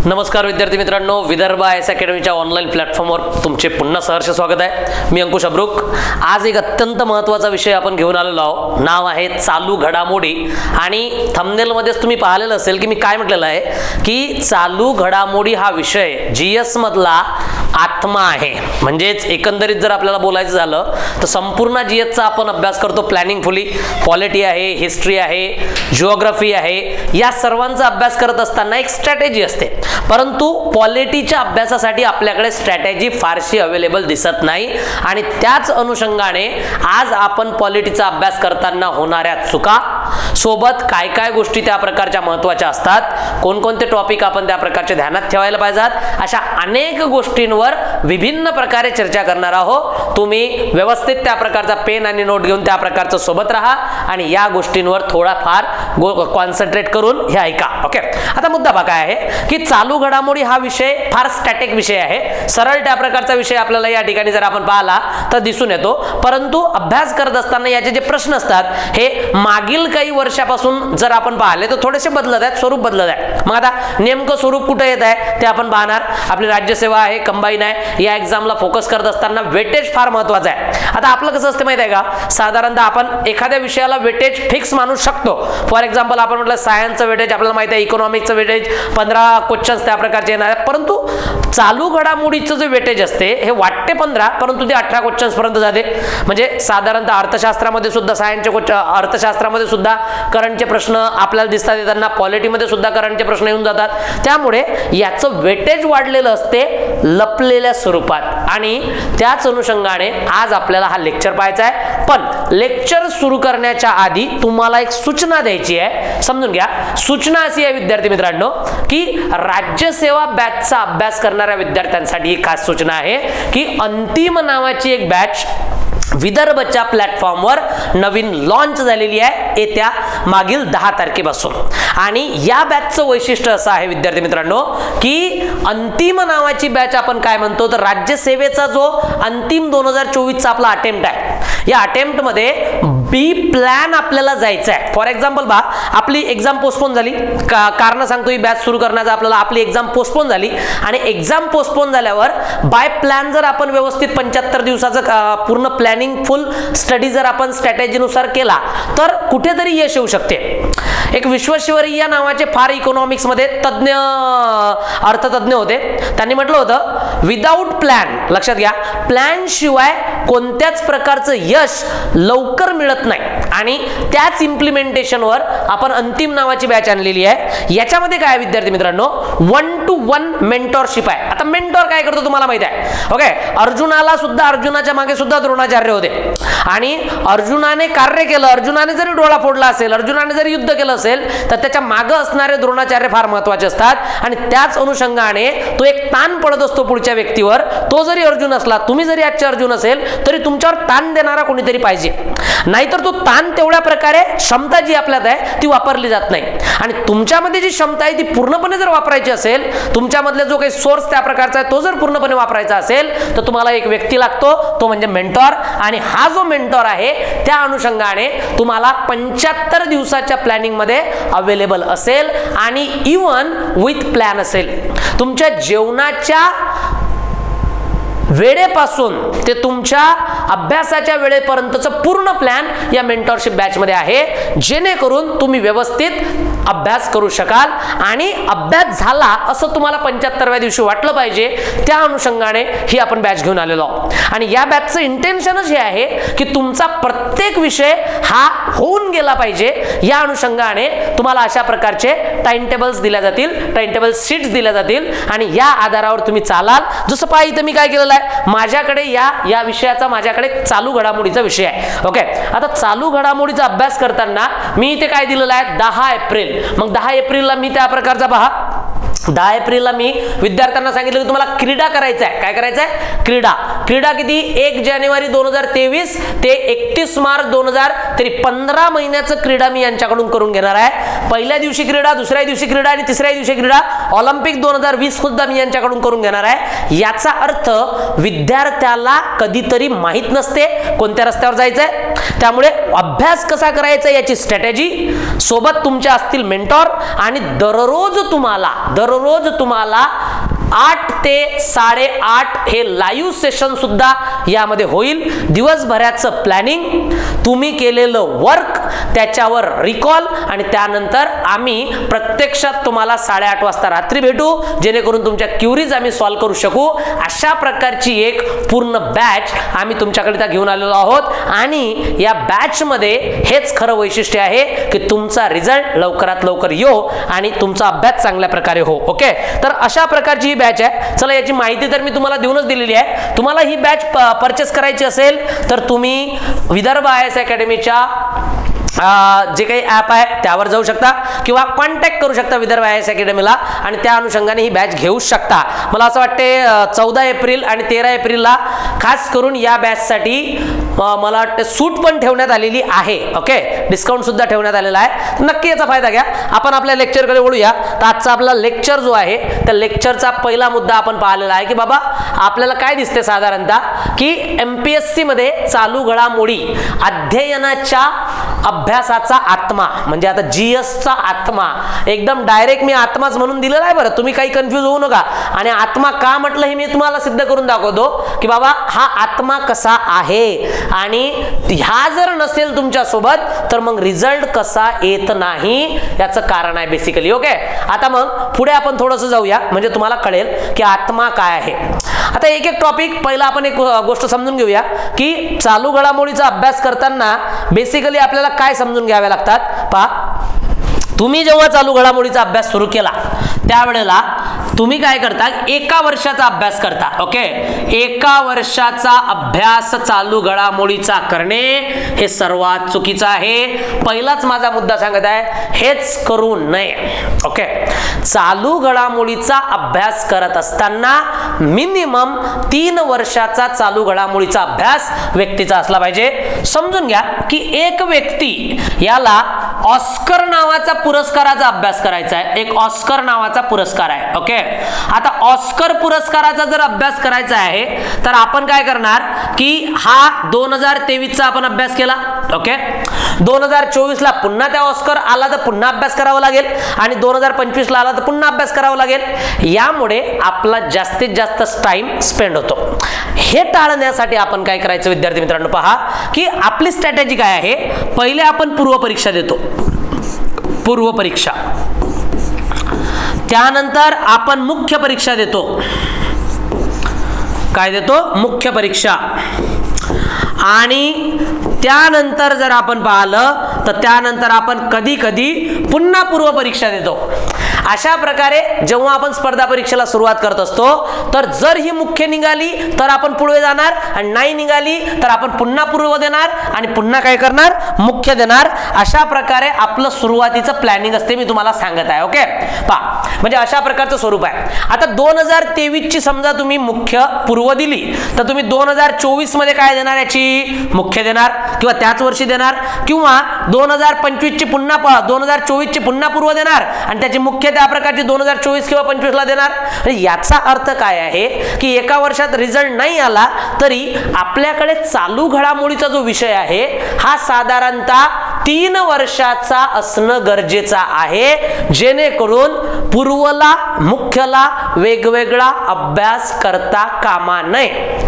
नमस्कार विद्यार्थी मित्रांनो, विदर्भ आयएस अकॅडमीच्या ऑनलाईन प्लॅटफॉर्मवर तुमचे पुन्हा सहर्ष स्वागत आहे। मी अंकुश अब्रुक। आज एक अत्यंत महत्त्वाचा विषय आपण घेऊन आलेलो आहोत। नाव आहे चालू घडामोडी आणि थंबनेलमध्येच तुम्ही पाहिलेलं असेल की मी काय म्हटलेलं आहे की चालू घडामोडी हा विषय जीएस मधला आत्मा आहे। म्हणजेच एकंदरीत जर आपल्याला बोलायचं झालं तर संपूर्ण जीएसचा आपण अभ्यास करतो प्लॅनिंगफुली। पॉलिटी आहे, हिस्ट्री आहे, जिओग्राफी आहे, या सर्वांचा अभ्यास करत असताना एक स्ट्रॅटेजी असते, परंतु पॉलिटीच्या अभ्यासासाठी आपल्याकडे स्ट्रॅटेजी फारशी अवेलेबल दिसत नाही आणि त्याच अनुषंगाने आज आपण पॉलिटीचा अभ्यास करताना होणाऱ्या चुका सोबत काय काय गोष्टी त्या प्रकारच्या महत्त्वाच्या असतात, कोणकोणते टॉपिक आपण त्या प्रकारचे ध्यानात ठेवायला पाहिजेत, अशा अनेक गोष्टींवर विभिन्न प्रकारे चर्चा करणार आहोत। तुम्ही व्यवस्थित त्या प्रकारचा पेन आणि नोट घेऊन त्या प्रकारचं सोबत राहा आणि या गोष्टींवर थोडाफार कॉन्सन्ट्रेट करून हे ऐका। ओके, आता मुद्दा काय आहे की चालू घडामोडी हा विषय फार स्टॅटिक विषय आहे। सरळ त्या प्रकारचा विषय आपल्याला या ठिकाणी जर आपण पाहिला तर दिसून येतो, परंतु अभ्यास करत असताना याचे जे प्रश्न असतात हे मागील काही वर्षापासून जर आपण पाहिले तर थोडेसे बदलत आहेत, स्वरूप बदलत आहे। मग आता नेमकं स्वरूप कुठे येत आहे ते आपण पाहणार। आपली राज्यसेवा आहे, कंबाईन आहे, या एक्झामला फोकस करत असताना वेटेज फार महत्त्वाचं आहे। आता आपलं कसं असतं माहिती आहे का, साधारणतः आपण एखाद्या विषयाला वेटेज फिक्स मानू शकतो। फॉर एक्झाम्पल आपण म्हटलं सायन्सचं वेटेज आपल्याला माहिती आहे, इकॉनॉमिक्सचं वेटेज 15 क्वेश्चन्स त्या प्रकारचे येणार आहेत, परंतु चालू घडामोडीचं जे वेटेज असते हे वाटते 15 परंतु ते 18 क्वेश्चन्स पर्यंत जाते। म्हणजे साधारणतः अर्थशास्त्रामध्ये सुद्धा अर्थशास्त्रामध्ये सुद्धा करंटचे प्रश्न आपल्याला दिसतात येताना, पॉलिटीमध्ये सुद्धा करंटचे प्रश्न येऊन जातात। त्यामुळे याचं वेटेज वाढलेलं असते लपलेल्या स्वरूपात आणि त्याच अनुषंगाने आज आपल्याला हा लेक्चर पाहायचा आहे। पण लेक्चर सुरू करण्याच्या आधी तुम्हाला एक सूचना द्यायची आहे, समजून घ्या। सूचना अशी आहे विद्यार्थी मित्रांनो की राज्यसेवा बॅचचा अभ्यास करणाऱ्या विद्यार्थ्यांसाठी एक खास सूचना आहे की अंतिम नावाची एक बॅच विदर्भच्या प्लॅटफॉर्मवर नवीन लॉन्च झालेली आहे येत्या मागील 10 तारखेपासून। आणि या बॅचचं वैशिष्ट्य असं आहे विद्यार्थी मित्रांनो की अंतिम नावाची बॅच आपण काय म्हणतो तर राज्यसेवेचा जो अंतिम 2024 चा आपला अटेम्प्ट आहे, या अटेम्प्ट मध्ये बी प्लॅन आपल्याला जायचं आहे। फॉर एक्झाम्पल बा आपली एक्झाम पोस्टपोन झाली, कारण सांगतो ही बॅच सुरू करण्याचा आपल्याला आपली एक्झाम पोस्टपोन झाली आणि एक्झाम पोस्टपोन झाल्यावर बाय प्लॅन जर आपण व्यवस्थित 75 दिवसाचं पूर्ण प्लॅनिंग फुल स्टडी जर आपण स्ट्रॅटेजीनुसार केला तर कुठेतरी यश येऊ शकते। एक विश्वेश्वरैया नावाचे फार इकॉनॉमिक्स मध्ये तज्ञ अर्थतज्ञ होते, त्यांनी म्हटलं होतं विदाउट प्लॅन, लक्षात घ्या, प्लॅन शिवाय कोणत्याच प्रकारचं यश लवकर मिळत नाही आणि त्याच इम्प्लिमेंटेशनवर आपण अंतिम नावाची बॅच आणलेली आहे। याच्यामध्ये काय विद्यार्थी मित्रांनो 1 to 1 मेंटॉरशिप आहे। आता मेंटॉर काय करतो तुम्हाला माहिती आहे, ओके, अर्जुनाला सुद्धा अर्जुनाच्या मागे सुद्धा द्रोणाचार्य होते आणि अर्जुनाने कार्य केलं, अर्जुनाने जरी डोळा फोडला असेल, अर्जुनाने जरी युद्ध केलं असेल तर त्याच्या मागे असणारे द्रोणाचार्य फार महत्त्वाचे असतात आणि त्याच अनुषंगाने तो एक ताण पडत असतो पुढच्या व्यक्तीवर। तो जरी अर्जुन असला, तुम्ही जरी आजचे अर्जुन असेल तरी तुमच्यावर ताण देणारा कोणीतरी पाहिजे, नाहीतर तो ताण तेवढ्या प्रकारे क्षमता जी आपल्यात आहे ती वापरली जात नाही आणि तुमच्यामध्ये जी क्षमता आहे ती पूर्णपणे जर वापरायची असेल, तुमच्यामधला जो काही सोर्स त्या प्रकारचा आहे तो जर पूर्णपणे वापरायचा असेल तर तुम्हाला एक व्यक्ती लागतो, तो म्हणजे मेंटॉर। आणि हा जो मेंटॉर आहे त्या अनुषंगाने तुम्हाला 75 दिवसाच्या प्लॅनिंग मध्ये अवेलेबल असेल आणि इवन विथ प्लॅन असेल। तुमच्या जेवणाच्या वेळेपासून ते तुमच्या अभ्यासाच्या वेळेपर्यंतचं पूर्ण प्लॅन या मेंटॉरशिप बॅच मध्ये आहे, जेणेकरून तुम्ही व्यवस्थित अभ्यास करू शकाल आणि अभ्यास झाला असं तुम्हाला 75व्या दिवशी वाटलं पाहिजे। त्या अनुषंगाने ही आपण बॅच घेऊन आलेलो आहोत आणि या बॅचचं इंटेन्शनच हे आहे की तुमचा प्रत्येक विषय हा होऊन गेला पाहिजे। या अनुषंगाने तुम्हाला अशा प्रकारचे टाइम टेबल्स दिल्या जातील, टाइम टेबल शीट्स दिल्या जातील आणि या आधारावर तुम्ही चालाल। जसं पहा इथं मी काय केलेलं आहे, माझ्याकडे या विषयाचा माझ्याकडे चालू घडामोडीचा विषय आहे। ओके, आता चालू घडामोडीचा अभ्यास करताना मी इथे काय दिलेलं आहे 10 एप्रिल। मग 10 एप्रिलला मी त्या प्रकारचा पहा 10 एप्रिलला मी विद्यार्थ्यांना सांगितलं की तुम्हाला क्रीडा करायचा आहे। काय करायचं आहे? क्रीडा किती 1 जानेवारी 2023 ते 31 मार्च 2000 तरी 15 महिन्याचं क्रीडा मी यांच्याकडून करून घेणार आहे। पहिल्या दिवशी क्रीडा, दुसऱ्या दिवशी क्रीडा आणि तिसऱ्या दिवशी क्रीडा। ऑलिम्पिक 2020 सुद्धा मी यांच्याकडून करून घेणार आहे। याचा अर्थ विद्यार्थ्याला कधीतरी माहित नसते कोणत्या रस्त्यावर जायचंय, त्यामुळे अभ्यास कसा करायचा याची स्ट्रॅटेजी, सोबत तुमच्या असतील मेंटॉर, आणि दररोज तुम्हाला 8 ते 8:30 हे लाईव्ह सेशन सुद्धा यामध्ये होईल. दिवसभराचं प्लॅनिंग, तुम्ही केलेलं वर्क, त्याच्यावर रिकॉल, आणि त्यानंतर आम्ही प्रत्यक्षात तुम्हाला 8:30 वाजता रात्री भेटू, जेणेकरून तुमच्या क्युरीज आम्ही सॉल्व्ह करू शकू. अशा प्रकारची एक पूर्ण बॅच आम्ही तुमच्याकडे घेऊन आलेलो आहोत. आणि या बॅच मध्ये हेच खरं वैशिष्ट्य आहे की तुमचा रिझल्ट लवकरात लवकर येऊ आणि तुमचा अभ्यास चांगल्या प्रकारे हो. ओके, तर अशा प्रकारची ही बॅच आहे. चला, याची माहिती तर मी तुम्हाला देऊनच दिलेली आहे. तुम्हाला ही बॅच परचेस करायची असेल तर तुम्ही विदर्भ IAS अकॅडमीच्या जे काही ॲप आहे त्यावर जाऊ शकता किंवा कॉन्टॅक्ट करू शकता विदर्भ IAS अकॅडमीला, आणि त्या अनुषंगाने ही बॅच घेऊ शकता. मला असं वाटते 14 एप्रिल आणि 13 एप्रिलला खास करून या बॅचसाठी मला वाटतं सूट पण ठेवण्यात आलेली आहे. ओके, डिस्काउंट सुद्धा ठेवण्यात आलेला आहे. नक्की याचा फायदा घ्या. आपण आपल्या लेक्चरकडे वळूया. तर आजचा आपला लेक्चर जो आहे त्या लेक्चरचा पहिला मुद्दा आपण पाहिलेला आहे की बाबा आपल्याला काय दिसते साधारणतः की MPSC मध्ये चालू घडामोडी अध्ययनाच्या अभ्यासाचा आत्मा, म्हणजे आता GSचा आत्मा, एकदम डायरेक्ट मी आत्माच म्हणून दिलेला आहे बरं, तुम्ही काही कन्फ्यूज होऊ नका. आणि आत्मा का म्हटलं हे मी तुम्हाला सिद्ध करून दाखवतो की बाबा हा आत्मा कसा आहे, आणि ह्या जर नसेल तुमच्या सोबत तर मग रिझल्ट कसा येत नाही याचं कारण आहे बेसिकली. ओके, आता मग पुढे आपण थोडंसं जाऊया म्हणजे तुम्हाला कळेल की आत्मा काय आहे. आता एक एक टॉपिक पहिला आपण एक गोष्ट समजून घेऊया की चालू घडामोडीचा अभ्यास करताना बेसिकली आपल्याला काय समजून घ्यावे लागतात. पहा, तुम्ही जेव्हा चालू घडामोडीचा अभ्यास सुरू केला त्यावेळेला तुम्ही काय करता, एका वर्षाचा अभ्यास करता. ओके, एका वर्षाचा अभ्यास चालू घडामोडीचा करणे हे सर्वात चुकीचं आहे. पहिलाच माझा मुद्दा सांगत आहे, हेच करू नये. ओके, चालू घडामोडीचा अभ्यास करत असताना मिनिमम 3 वर्षाचा चालू घडामोडीचा अभ्यास व्यक्तीचा असला पाहिजे. समजून घ्या की एक व्यक्ती याला ऑस्कर नावाचा पुरस्काराचा अभ्यास करायचा आहे. एक ऑस्कर नावाचा पुरस्कार आहे. ओके, आता ऑस्कर पुरस्काराचा जर अभ्यास करायचा आहे तर आपण काय करणार की हा 2023 चा आपण अभ्यास केला. ओके, 2024 ला पुन्हा त्या ऑस्कर आला तर पुन्हा अभ्यास करावा लागेल, आणि 2025 ला आला तर पुन्हा अभ्यास करावा लागेल. यामुळे आपला जास्तीत जास्त टाइम स्पेंड होतो. हे टाळण्यासाठी आपण काय करायचं विद्यार्थी मित्रांनो, पहा की आपली स्ट्रॅटेजी काय आहे. पहिले आपण पूर्वपरीक्षा देतो, पूर्वपरीक्षा, त्यानंतर आपण मुख्य परीक्षा देतो. काय देतो? मुख्य परीक्षा. आणि त्यानंतर जर आपण पाहिलं तर त्यानंतर आपण कधी कधी पुन्हा पूर्व परीक्षा देतो. अशा प्रकारे जेव्हा आपण स्पर्धा परीक्षेला सुरुवात करत असतो तर जर ही मुख्य निघाली तर आपण पुढे जाणार, आणि नाही निघाली तर आपण पुन्हा पूर्व देणार आणि पुन्हा काय करणार, मुख्य देणार. अशा प्रकारे आपलं सुरुवातीचं प्लॅनिंग असते, मी तुम्हाला सांगत आहे. ओके, पहा म्हणजे अशा प्रकारचं स्वरूप आहे. आता 2023 ची समजा तुम्ही मुख्य पूर्व दिली तर तुम्ही 2024 मध्ये काय देणार, याची मुख्य देणार किंवा त्याच वर्षी देणार, किंवा 2025 ची पुन्हा 2024 ची पुन्हा पूर्व देणार आणि त्याची मुख्य त्या प्रकारची 2024 किंवा 25 ला देणार. याचा अर्थ काय आहे की एका वर्षात रिझल्ट नाही आला तरी आपल्याकडे चालू घडामोडीचा जो विषय आहे हा साधारणतः 3 वर्षाचा असणं गरजेचं आहे, जेणेकरून पूर्वला मुख्यला वेगवेगळा अभ्यास करता कामा नये.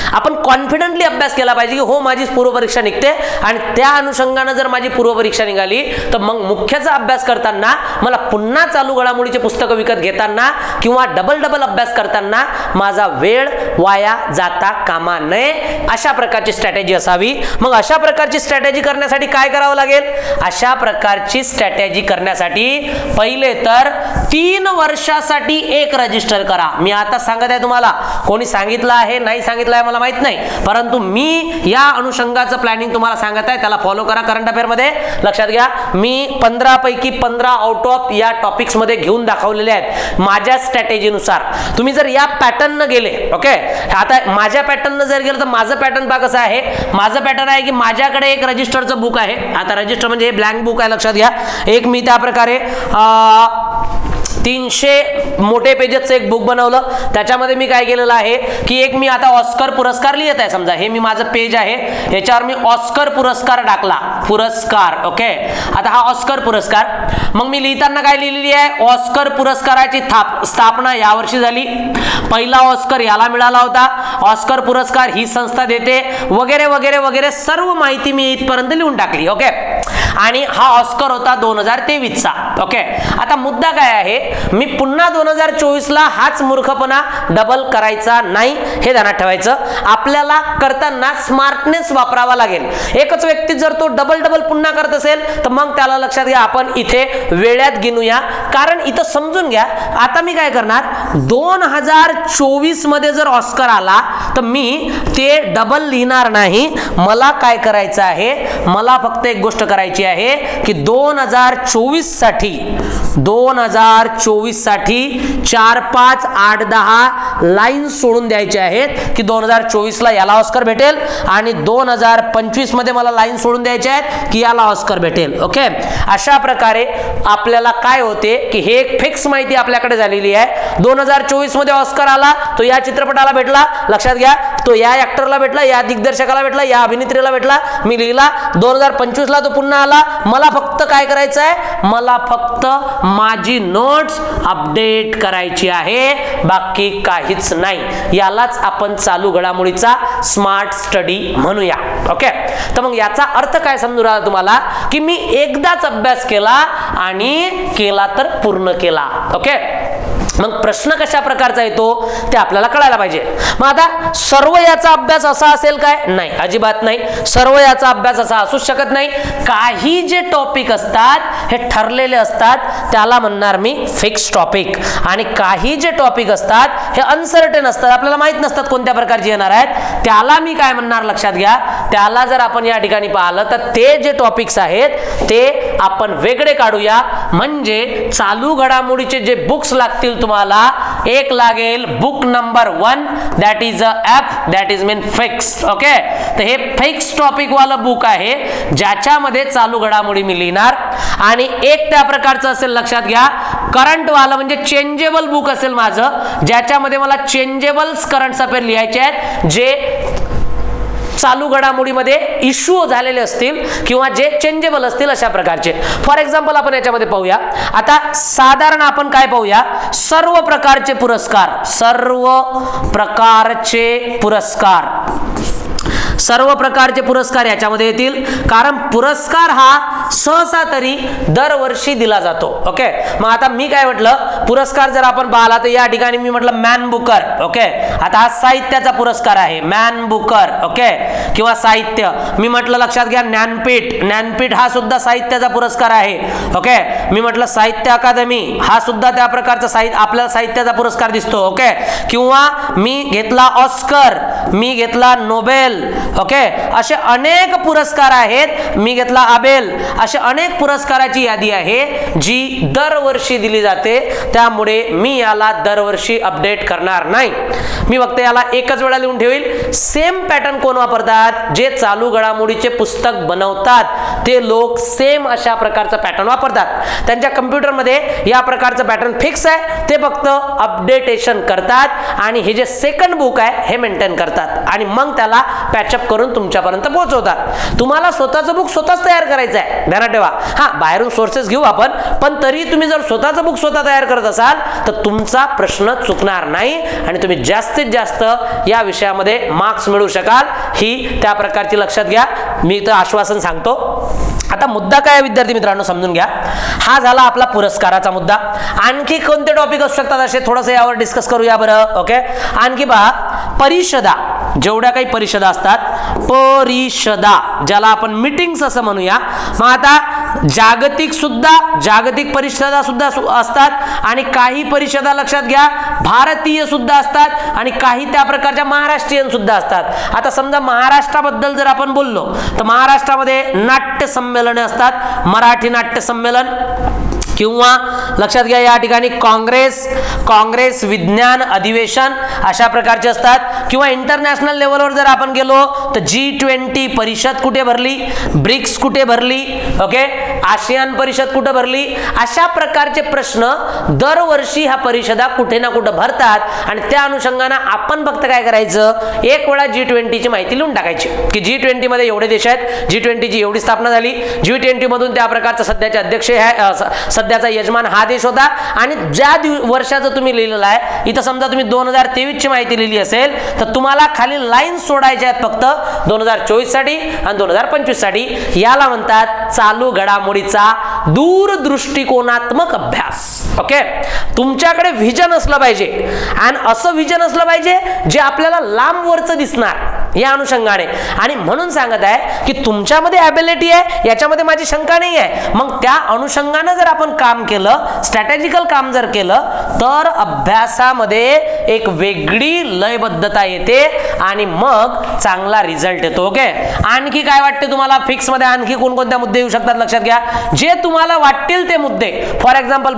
आपण कॉन्फिडंटली अभ्यास केला पाहिजे की हो माझी पूर्वपरीक्षा निघते आणि त्या अनुषंगाने जर माझी पूर्वपरीक्षा निघाली तर मग मुख्याचा अभ्यास करताना मला पुन्हा चालू घडामोडीचे पुस्तकं विकत घेताना किंवा डबल अभ्यास करताना माझा वेळ वाया जाता कामा नये. अशा प्रकारची स्ट्रॅटेजी असावी. मग अशा प्रकारची स्ट्रॅटेजी करण्यासाठी काय करावं लागेल? अशा प्रकारची स्ट्रॅटेजी करण्यासाठी पहिले तर 3 वर्षासाठी एक रजिस्टर करा. मी आता सांगत आहे तुम्हाला, कोणी सांगितलं आहे नाही सांगितलं आहे मला माहित नाही, परंतु मी या अनुषंगाचं प्लॅनिंग तुम्हाला सांगत आहे, त्याला फॉलो करा. करंट अफेअर मध्ये लक्षात घ्या, मी 15 पैकी 15 आउट ऑफ या टॉपिक्स मध्ये घेऊन दाखवलेले आहेत माझ्या स्ट्रॅटेजीनुसार. तुम्ही जर या पॅटर्न न गेले, ओके, आता माझ्या पॅटर्न जर गेलं तर माझं पॅटर्न पहा कसं आहे. माझं पॅटर्न आहे की माझ्याकडे एक रजिस्टरचं बुक आहे. आता रजिस्टर म्हणजे हे ब्लँक बुक आहे, लक्षात घ्या. एक मी त्या प्रकारे 300 मोठे पेजेसचं एक बुक बनवलं. त्याच्यामध्ये मी काय केलेलं आहे की एक मी आता ऑस्कर पुरस्कार लिहित आहे. समजा हे मी माझं पेज आहे, याच्यावर मी ऑस्कर पुरस्कार टाकला, पुरस्कार. ओके, आता हा ऑस्कर पुरस्कार. मग मी लिहिताना काय लिहिलेली आहे, ऑस्कर पुरस्काराची स्थापना यावर्षी झाली, पहिला ऑस्कर याला मिळाला होता, ऑस्कर पुरस्कार ही संस्था देते, वगैरे वगैरे वगैरे सर्व माहिती मी इथपर्यंत लिहून टाकली. ओके, आणि हा ऑस्कर होता 2023 चा. ओके, आता मुद्दा काय आहे, मी पुन्हा 2024 ला हाच मूर्खपणा डबल करायचा नाही, हे ध्यानात ठेवायचं. आपल्याला करताना स्मार्टनेस वापरावा लागेल. एकच व्यक्ती जर तो डबल डबल पुन्हा करत असेल तर मग त्याला लक्षात घ्या, आपण इथे वेळात गिनूया. कारण इथं समजून घ्या, आता मी काय करणार, 2024 मध्ये जर ऑस्कर आला तर मी ते डबल लिहिणार नाही. मला काय करायचं आहे, मला फक्त एक गोष्ट करायची आहे की 2024 साठी 4, 5, 8, 10 लाईन सोडून द्यायचे आहेत की 2024 ला याला ऑस्कर भेटेल आणि 2025 मध्ये मला लाईन सोडून द्यायचे आहेत की याला ऑस्कर भेटेल. ओके, अशा प्रकारे आपल्याला काय होते की हे एक फिक्स माहिती आपल्याकडे झालेली आहे. 2024 मध्ये ऑस्कर आला तो या चित्रपटाला भेटला, लक्षात घ्या, तो या ऍक्टरला भेटला, या दिग्दर्शकाला भेटला, या अभिनेत्रीला भेटला, मी लिहिला. 2025 ला तो पुन्हा आला. मला फक्त काय करायचं आहे, मला फक्त माझी नोट्स अपडेट करायची आहे, बाकी काहीच नाही. यालाच आपण चालू घडामोडीचा स्मार्ट स्टडी म्हणूया. ओके, तर मग याचा अर्थ काय समजून राहिला तुम्हाला की मी एकदाच अभ्यास केला आणि केला तर पूर्ण केला. ओके, मग प्रश्न कशा प्रकारचा येतो ते आपल्याला कळायला पाहिजे. मग आता सर्व याचा अभ्यास असा असेल काय, नाही, अजिबात नाही. सर्व याचा अभ्यास असा असूच शकत नाही. काही जे टॉपिक असतात हे ठरलेले असतात, त्याला म्हणणार मी फिक्स टॉपिक. आणि काही जे टॉपिक असतात हे अनसर्टेन असतात, आपल्याला माहित नसतात कोणत्या प्रकारचे येणार आहेत, त्याला मी काय म्हणणार, लक्षात घ्या. त्याला जर आपण या ठिकाणी पाहिलं तर ते जे टॉपिक्स आहेत ते आपण वेगळे काढूया. म्हणजे चालू घडामोडीचे जे बुक्स लागतील तुम्हाला, एक लागेल book number 1, that is a F, that is mean fix. Okay, तर हे फिक्स टॉपिक वाला बुक आहे ज्याच्यामध्ये चालू घडामोडी मी लिहिणार. आणि एक त्या प्रकारचं असेल, लक्षात घ्या, करंट वाला म्हणजे चेंजेबल बुक असेल माझं, ज्याच्यामध्ये मला चेंजेबल्स करंट अफेअर लिहायचे आहेत, जे चालू घडामोडीमध्ये इश्यू झालेले असतील किंवा जे चेंजेबल असतील अशा प्रकारचे. फॉर एक्झाम्पल आपण याच्यामध्ये पाहूया. आता साधारण आपण काय पाहूया, सर्व प्रकारचे पुरस्कार, सर्व प्रकारचे पुरस्कार, सर्व प्रकारचे पुरस्कार याच्यामध्ये येतील. कारण पुरस्कार हा सहसा तरी दरवर्षी दिला जातो. ओके, मग आता मी काय म्हटलं, पुरस्कार जर आपण पाहिला तर या ठिकाणी मी म्हटलं मॅन बुकर. ओके, आता हा साहित्याचा पुरस्कार आहे, मॅन बुकर. ओके, किंवा साहित्य. मी म्हटलं लक्षात घ्या ज्ञानपीठ, ज्ञानपीठ हा सुद्धा साहित्याचा पुरस्कार आहे. ओके, मी म्हटलं साहित्य अकादमी हा सुद्धा त्या प्रकारचा साहित्य, आपल्याला साहित्याचा पुरस्कार दिसतो. ओके, किंवा मी घेतला ऑस्कर, मी घेतला नोबेल. ओके, असे अनेक पुरस्कार आहेत, मी घेतला आबेल. अशा अनेक पुरस्काराची यादी आहे जी दरवर्षी दिली जाते. त्यामुळे मी याला दरवर्षी अपडेट करणार नाही. मी फक्त याला एकच वेळा लिहून ठेवील. सेम पॅटर्न कोण वापरतात, जे चालू घडामोडीचे पुस्तक बनवतात ते लोक सेम अशा प्रकारचा पॅटर्न वापरतात. त्यांच्या कम्प्युटरमध्ये या प्रकारचं पॅटर्न फिक्स आहे, ते फक्त अपडेटेशन करतात आणि हे जे सेकंड बुक आहे हे मेंटेन करतात आणि मग त्याला पॅचअप करून तुमच्यापर्यंत पोहोचवतात. तुम्हाला स्वतःचं बुक स्वतःच तयार करायचं आहे, ध्यानात ठेवा. हा, बाहेरून सोर्सेस घेऊ आपण, पण तरी तुम्ही जर स्वतःचं बुक स्वतः तयार करत असाल तर तुमचा प्रश्न चुकणार नाही आणि तुम्ही जास्तीत जास्त या विषयामध्ये मार्क्स मिळवू शकाल. ही त्या प्रकारची लक्षात घ्या, मी इथं आश्वासन सांगतो. आता मुद्दा काय विद्यार्थी मित्रांनो समजून घ्या. हा झाला आपला पुरस्काराचा मुद्दा. आणखी कोणते टॉपिक असू शकतात असे थोडंसं यावर डिस्कस करूया बरं. ओके, आणखी पहा, परिषदा, जेवढ्या काही परिषदा असतात, परिषदा ज्याला आपण मीटिंग्स असं म्हणूया. मग आता जागतिक परिषदा सुद्धा असतात आणि काही परिषदा लक्षात घ्या भारतीय सुद्धा असतात आणि काही त्या प्रकारच्या महाराष्ट्रीयन सुद्धा असतात. आता समजा महाराष्ट्राबद्दल जर आपण बोललो तर महाराष्ट्रामध्ये नाट्य संमेलने असतात, मराठी नाट्य संमेलन, किंवा लक्षात घ्या या ठिकाणी काँग्रेस विज्ञान अधिवेशन अशा प्रकारचे असतात. किंवा इंटरनॅशनल लेवलवर जर आपण गेलो तर G20 परिषद कुठे भरली, ब्रिक्स कुठे भरली, ओके, आशियान परिषद कुठे भरली, अशा प्रकारचे प्रश्न दरवर्षी ह्या परिषदा कुठे ना कुठे भरतात आणि त्या अनुषंगाने आपण फक्त काय करायचं, एक वेळा G20ची माहिती लिहून टाकायची की G20 मध्ये एवढे देश आहेत, G20ची एवढी स्थापना झाली, G20 मधून त्या प्रकारचा सध्याचे अध्यक्ष सध्याचा यजमान हा देश होता आणि ज्या वर्षाचं तुम्ही लिहिलेलं आहे, इथं समजा तुम्ही 2023 ची माहिती लिहिली असेल तर तुम्हाला खाली लाईन सोडायच्या आहेत फक्त 2024 साठी आणि 2025 साठी. याला म्हणतात चालू घडामोडीचा दूरदृष्टिकोनात्मक अभ्यास. ओके, तुमच्याकडे व्हिजन असलं पाहिजे आणि असं व्हिजन असलं पाहिजे जे आपल्याला लांबवरचं दिसणार या अनुषंगाने. आणि म्हणून सांगत आहे की तुमच्यामध्ये ॲबिलिटी आहे, याच्यामध्ये माझी शंका नाही आहे. मग त्या अनुषंगाने जर आपण काम केलं, स्ट्रॅटेजिकल काम जर केलं तर अभ्यासामध्ये एक वेगळी लयबद्धता येते आणि मग चांगला रिझल्ट येतो. ओके, आणखी काय वाटते तुम्हाला फिक्स मध्ये, आणखी कोणकोणत्या मुद्दे येऊ शकतात लक्षात घ्या, जे तुम्हाला वाटतील ते मुद्दे. फॉर एक्झाम्पल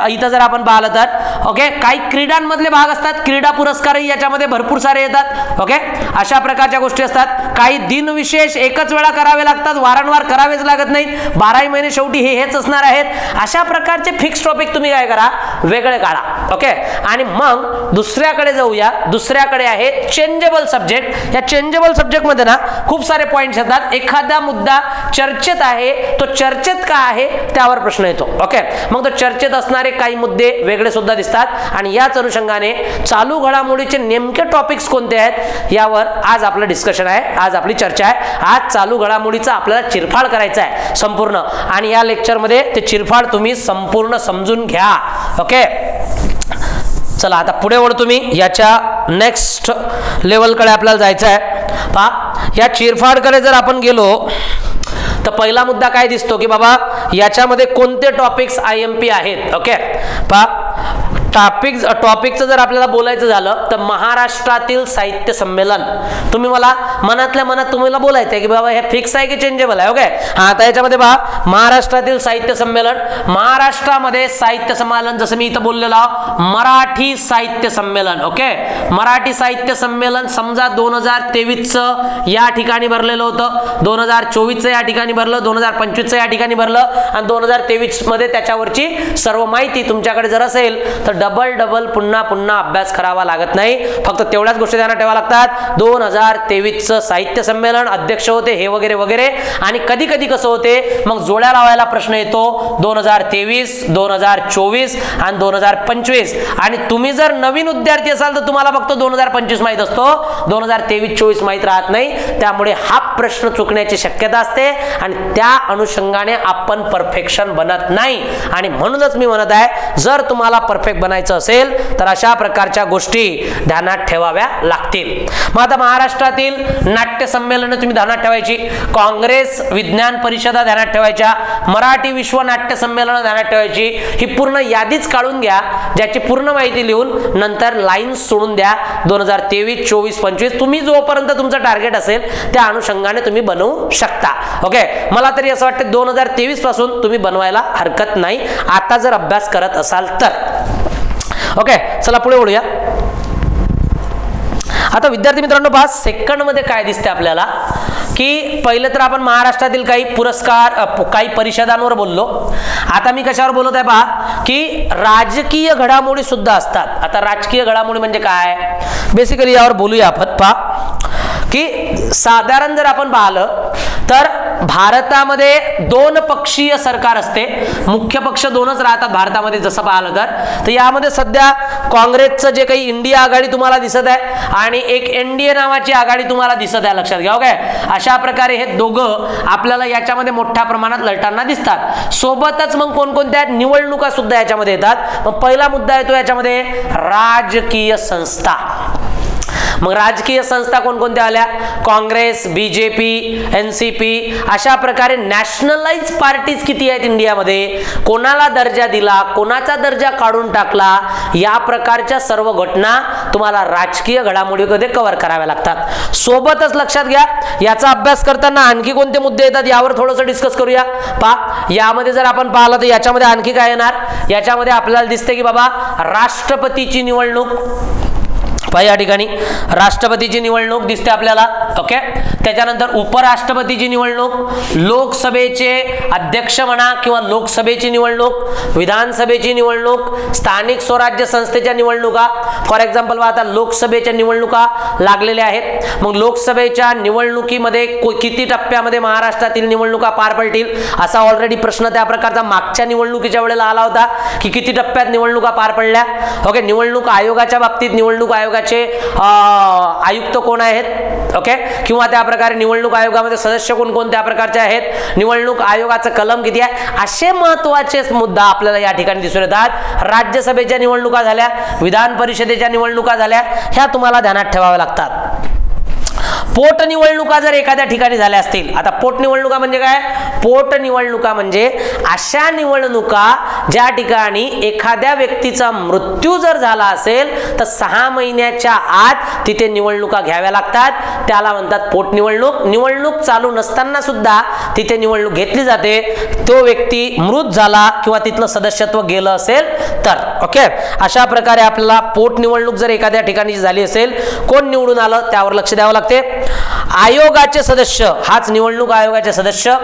इथं जर आपण पाहिलं तर ओके, काही क्रीडांमधले भाग असतात, क्रीडा पुरस्कारही याच्यामध्ये भरपूर सारे येतात. ओके, अशा प्रकारच्या गोष्टी असतात. काही दिनविशेष एकच वेळा करावे लागतात, वारंवार करावेच लागत नाहीत, 12 महिने शेवटी हेच असणार आहेत. अशा प्रकारचे फिक्स टॉपिक तुम्ही काय करा, वेगळे काढा. ओके, आणि मग दुसऱ्याकडे जाऊया. दुसऱ्याकडे आहे चेंजेबल सब्जेक्ट. या चेंजेबल सब्जेक्ट मध्ये ना खूप सारे पॉइंट्स येतात. एखादा मुद्दा चर्चेत आहे, तो चर्चेत का आहे त्यावर प्रश्न येतो. ओके, मग तो चर्चेत असणारे काही मुद्दे वेगळे सुद्धा दिसतात आणि याच अनुषंगाने चालू घडामोडीचे नेमके टॉपिक्स कोणते आहेत यावर आज आपलं डिस्कशन आहे, आज आपली चर्चा आहे. आज चालू घडामोडीचा आपल्याला चिरफाड करायचा आहे संपूर्ण, आणि या लेक्चर मध्ये ते चिरफाड तुम्ही संपूर्ण समजून घ्या. ओके, चला आता पुढे वळतो मी. याच्या नेक्स्ट लेवलकडे आपल्याला जायचं आहे. पहा, या चिरफाडकडे जर आपण गेलो तर पहिला मुद्दा काय दिसतो की बाबा याच्यामध्ये कोणते टॉपिक्स IMP आहेत. ओके, पहा टॉपिकचं जर आपल्याला बोलायचं झालं तर महाराष्ट्रातील साहित्य संमेलन. तुम्ही मला मनातल्या मनात तुम्हाला बोलायचं आहे की बाबा हे फिक्स आहे की चेंजेबल आहे. ओके, आता याच्यामध्ये पहा महाराष्ट्रातील साहित्य संमेलन. महाराष्ट्रामध्ये साहित्य संमेलन जसं मी इथं बोललेलो मराठी साहित्य संमेलन. ओके, मराठी साहित्य संमेलन समजा 2023चं या ठिकाणी भरलेलं होतं, 2024चं या ठिकाणी भरलं, 2025चं या ठिकाणी भरलं आणि 2023 मध्ये त्याच्यावरची सर्व माहिती तुमच्याकडे जर असेल तर डबल पुन्हा अभ्यास करावा लागत नाही. फक्त तेवढ्याच गोष्टी ध्यानात ठेवाव्या लागतात. 2023चं साहित्य संमेलन, अध्यक्ष होते हे वगैरे वगैरे. आणि कधी कधी कसं होते, मग जोड्या लावायला प्रश्न येतो 2023, 2024 आणि 2025. आणि तुम्ही जर नवीन विद्यार्थी असाल तर तुम्हाला फक्त 2025 माहित असतो, 2023-24 माहित राहत नाही. त्यामुळे हा प्रश्न चुकण्याची शक्यता असते आणि त्या अनुषंगाने आपण परफेक्शन बनत नाही. आणि म्हणूनच मी म्हणत आहे जर तुम्हाला परफेक्ट बनायचं असेल तर अशा प्रकारच्या गोष्टी ध्यानात ठेवाव्या लागतील. मग आता महाराष्ट्रातील नाट्य संमेलन तुम्ही ध्यानात ठेवायची, काँग्रेस विज्ञान परिषदा ध्यानात ठेवायच्या, मराठी विश्व नाट्य संमेलन ध्यानात ठेवायची. ही पूर्ण यादीच काढून घ्या, ज्याची पूर्ण माहिती लिहून नंतर लाईन सोडून द्या. 2023, 24, 25 तुम्ही जोपर्यंत तुमचं टार्गेट असेल त्या अनुषंगाने तुम्ही बनवू शकता. ओके, मला तरी असं वाटतं 2023 पासून तुम्ही बनवायला हरकत नाही, आता जर अभ्यास करत असाल तर. ओके, चला पुढे वळूया. आता विद्यार्थी मित्रांनो पहा, सेकंड मध्ये काय दिसते आपल्याला की पहिले तर आपण महाराष्ट्रातील काही पुरस्कार, काही परिषदांवर बोललो. आता मी कशावर बोलत आहे पहा की राजकीय घडामोडी सुद्धा असतात. आता राजकीय घडामोडी म्हणजे काय, बेसिकली यावर बोलूया आपण. पहा की साधारण जर आपण पाहिलं तर भारतामध्ये 2 पक्षीय सरकार असते. मुख्य पक्ष 2च राहतात भारतामध्ये जसं पाहिलं तर यामध्ये सध्या काँग्रेसचं जे काही इंडिया आघाडी तुम्हाला दिसत आहे आणि एक NDA नावाची आघाडी तुम्हाला दिसत आहे, लक्षात घ्या. ओके, अशा प्रकारे हे दोघं आपल्याला याच्यामध्ये मोठ्या प्रमाणात लढताना दिसतात. सोबतच मग कोणकोणत्या निवडणुका सुद्धा याच्यामध्ये येतात. मग पहिला मुद्दा येतो याच्यामध्ये राजकीय संस्था. मग राजकीय संस्था कोणकोणत्या आल्या, काँग्रेस, BJP, NCP, अशा प्रकारे नॅशनलाइज पार्टीज किती आहेत इंडियामध्ये, कोणाला दर्जा दिला, कोणाचा दर्जा काढून टाकला, या प्रकारच्या सर्व घटना तुम्हाला राजकीय घडामोडीमध्ये कव्हर कराव्या लागतात. सोबतच लक्षात घ्या याचा अभ्यास करताना आणखी कोणते मुद्दे येतात यावर थोडंसं डिस्कस करूया. यामध्ये जर आपण पाहिलं तर याच्यामध्ये आणखी काय येणार, याच्यामध्ये आपल्याला दिसते की बाबा राष्ट्रपतीची निवडणूक. पहा या ठिकाणी राष्ट्रपतीची निवडणूक दिसते आपल्याला. ओके, त्याच्यानंतर उपराष्ट्रपतीची निवडणूक, लोकसभेचे अध्यक्ष म्हणा किंवा लोकसभेची निवडणूक, विधानसभेची निवडणूक, स्थानिक स्वराज्य संस्थेच्या निवडणुका. फॉर एक्झाम्पल आता लोकसभेच्या निवडणुका लागलेल्या आहेत. मग लोकसभेच्या निवडणुकीमध्ये किती टप्प्यामध्ये महाराष्ट्रातील निवडणुका पार पडतील असा ऑलरेडी प्रश्न त्या प्रकारचा मागच्या निवडणुकीच्या वेळेला आला होता की किती टप्प्यात निवडणुका पार पडल्या. ओके, निवडणूक आयोगाच्या बाबतीत निवडणूक आयोगाचे आयुक्त कोण आहेत, ओके, किंवा त्या प्रकारे निवडणूक आयोगामध्ये सदस्य कोणकोणत्या प्रकारचे आहेत, निवडणूक आयोगाचं कलम किती आहे, असे महत्त्वाचे मुद्दा आपल्याला या ठिकाणी दिसून येतात. राज्यसभेच्या निवडणुका झाल्या, विधान परिषदेच्या निवडणुका झाल्या, ह्या तुम्हाला ध्यानात ठेवाव्या लागतात. पोटनिवडणुका जर एखाद्या ठिकाणी झाल्या असतील, आता पोटनिवडणुका म्हणजे काय, पोटनिवडणुका म्हणजे अशा निवडणुका ज्या ठिकाणी एखाद्या व्यक्तीचा मृत्यू जर झाला असेल तर 6 महिन्याच्या आत तिथे निवडणुका घ्याव्या लागतात, त्याला म्हणतात पोटनिवडणूक. निवडणूक चालू नसताना सुद्धा तिथे निवडणूक घेतली जाते, तो व्यक्ती मृत झाला किंवा तिथलं सदस्यत्व गेलं असेल तर. ओके, अशा प्रकारे आपल्याला पोटनिवडणूक जर एखाद्या ठिकाणी झाली असेल, कोण निवडून आलं त्यावर लक्ष द्यावं लागते. आयोगाचे सदस्य, हाच निवडणूक आयोगाचे सदस्य,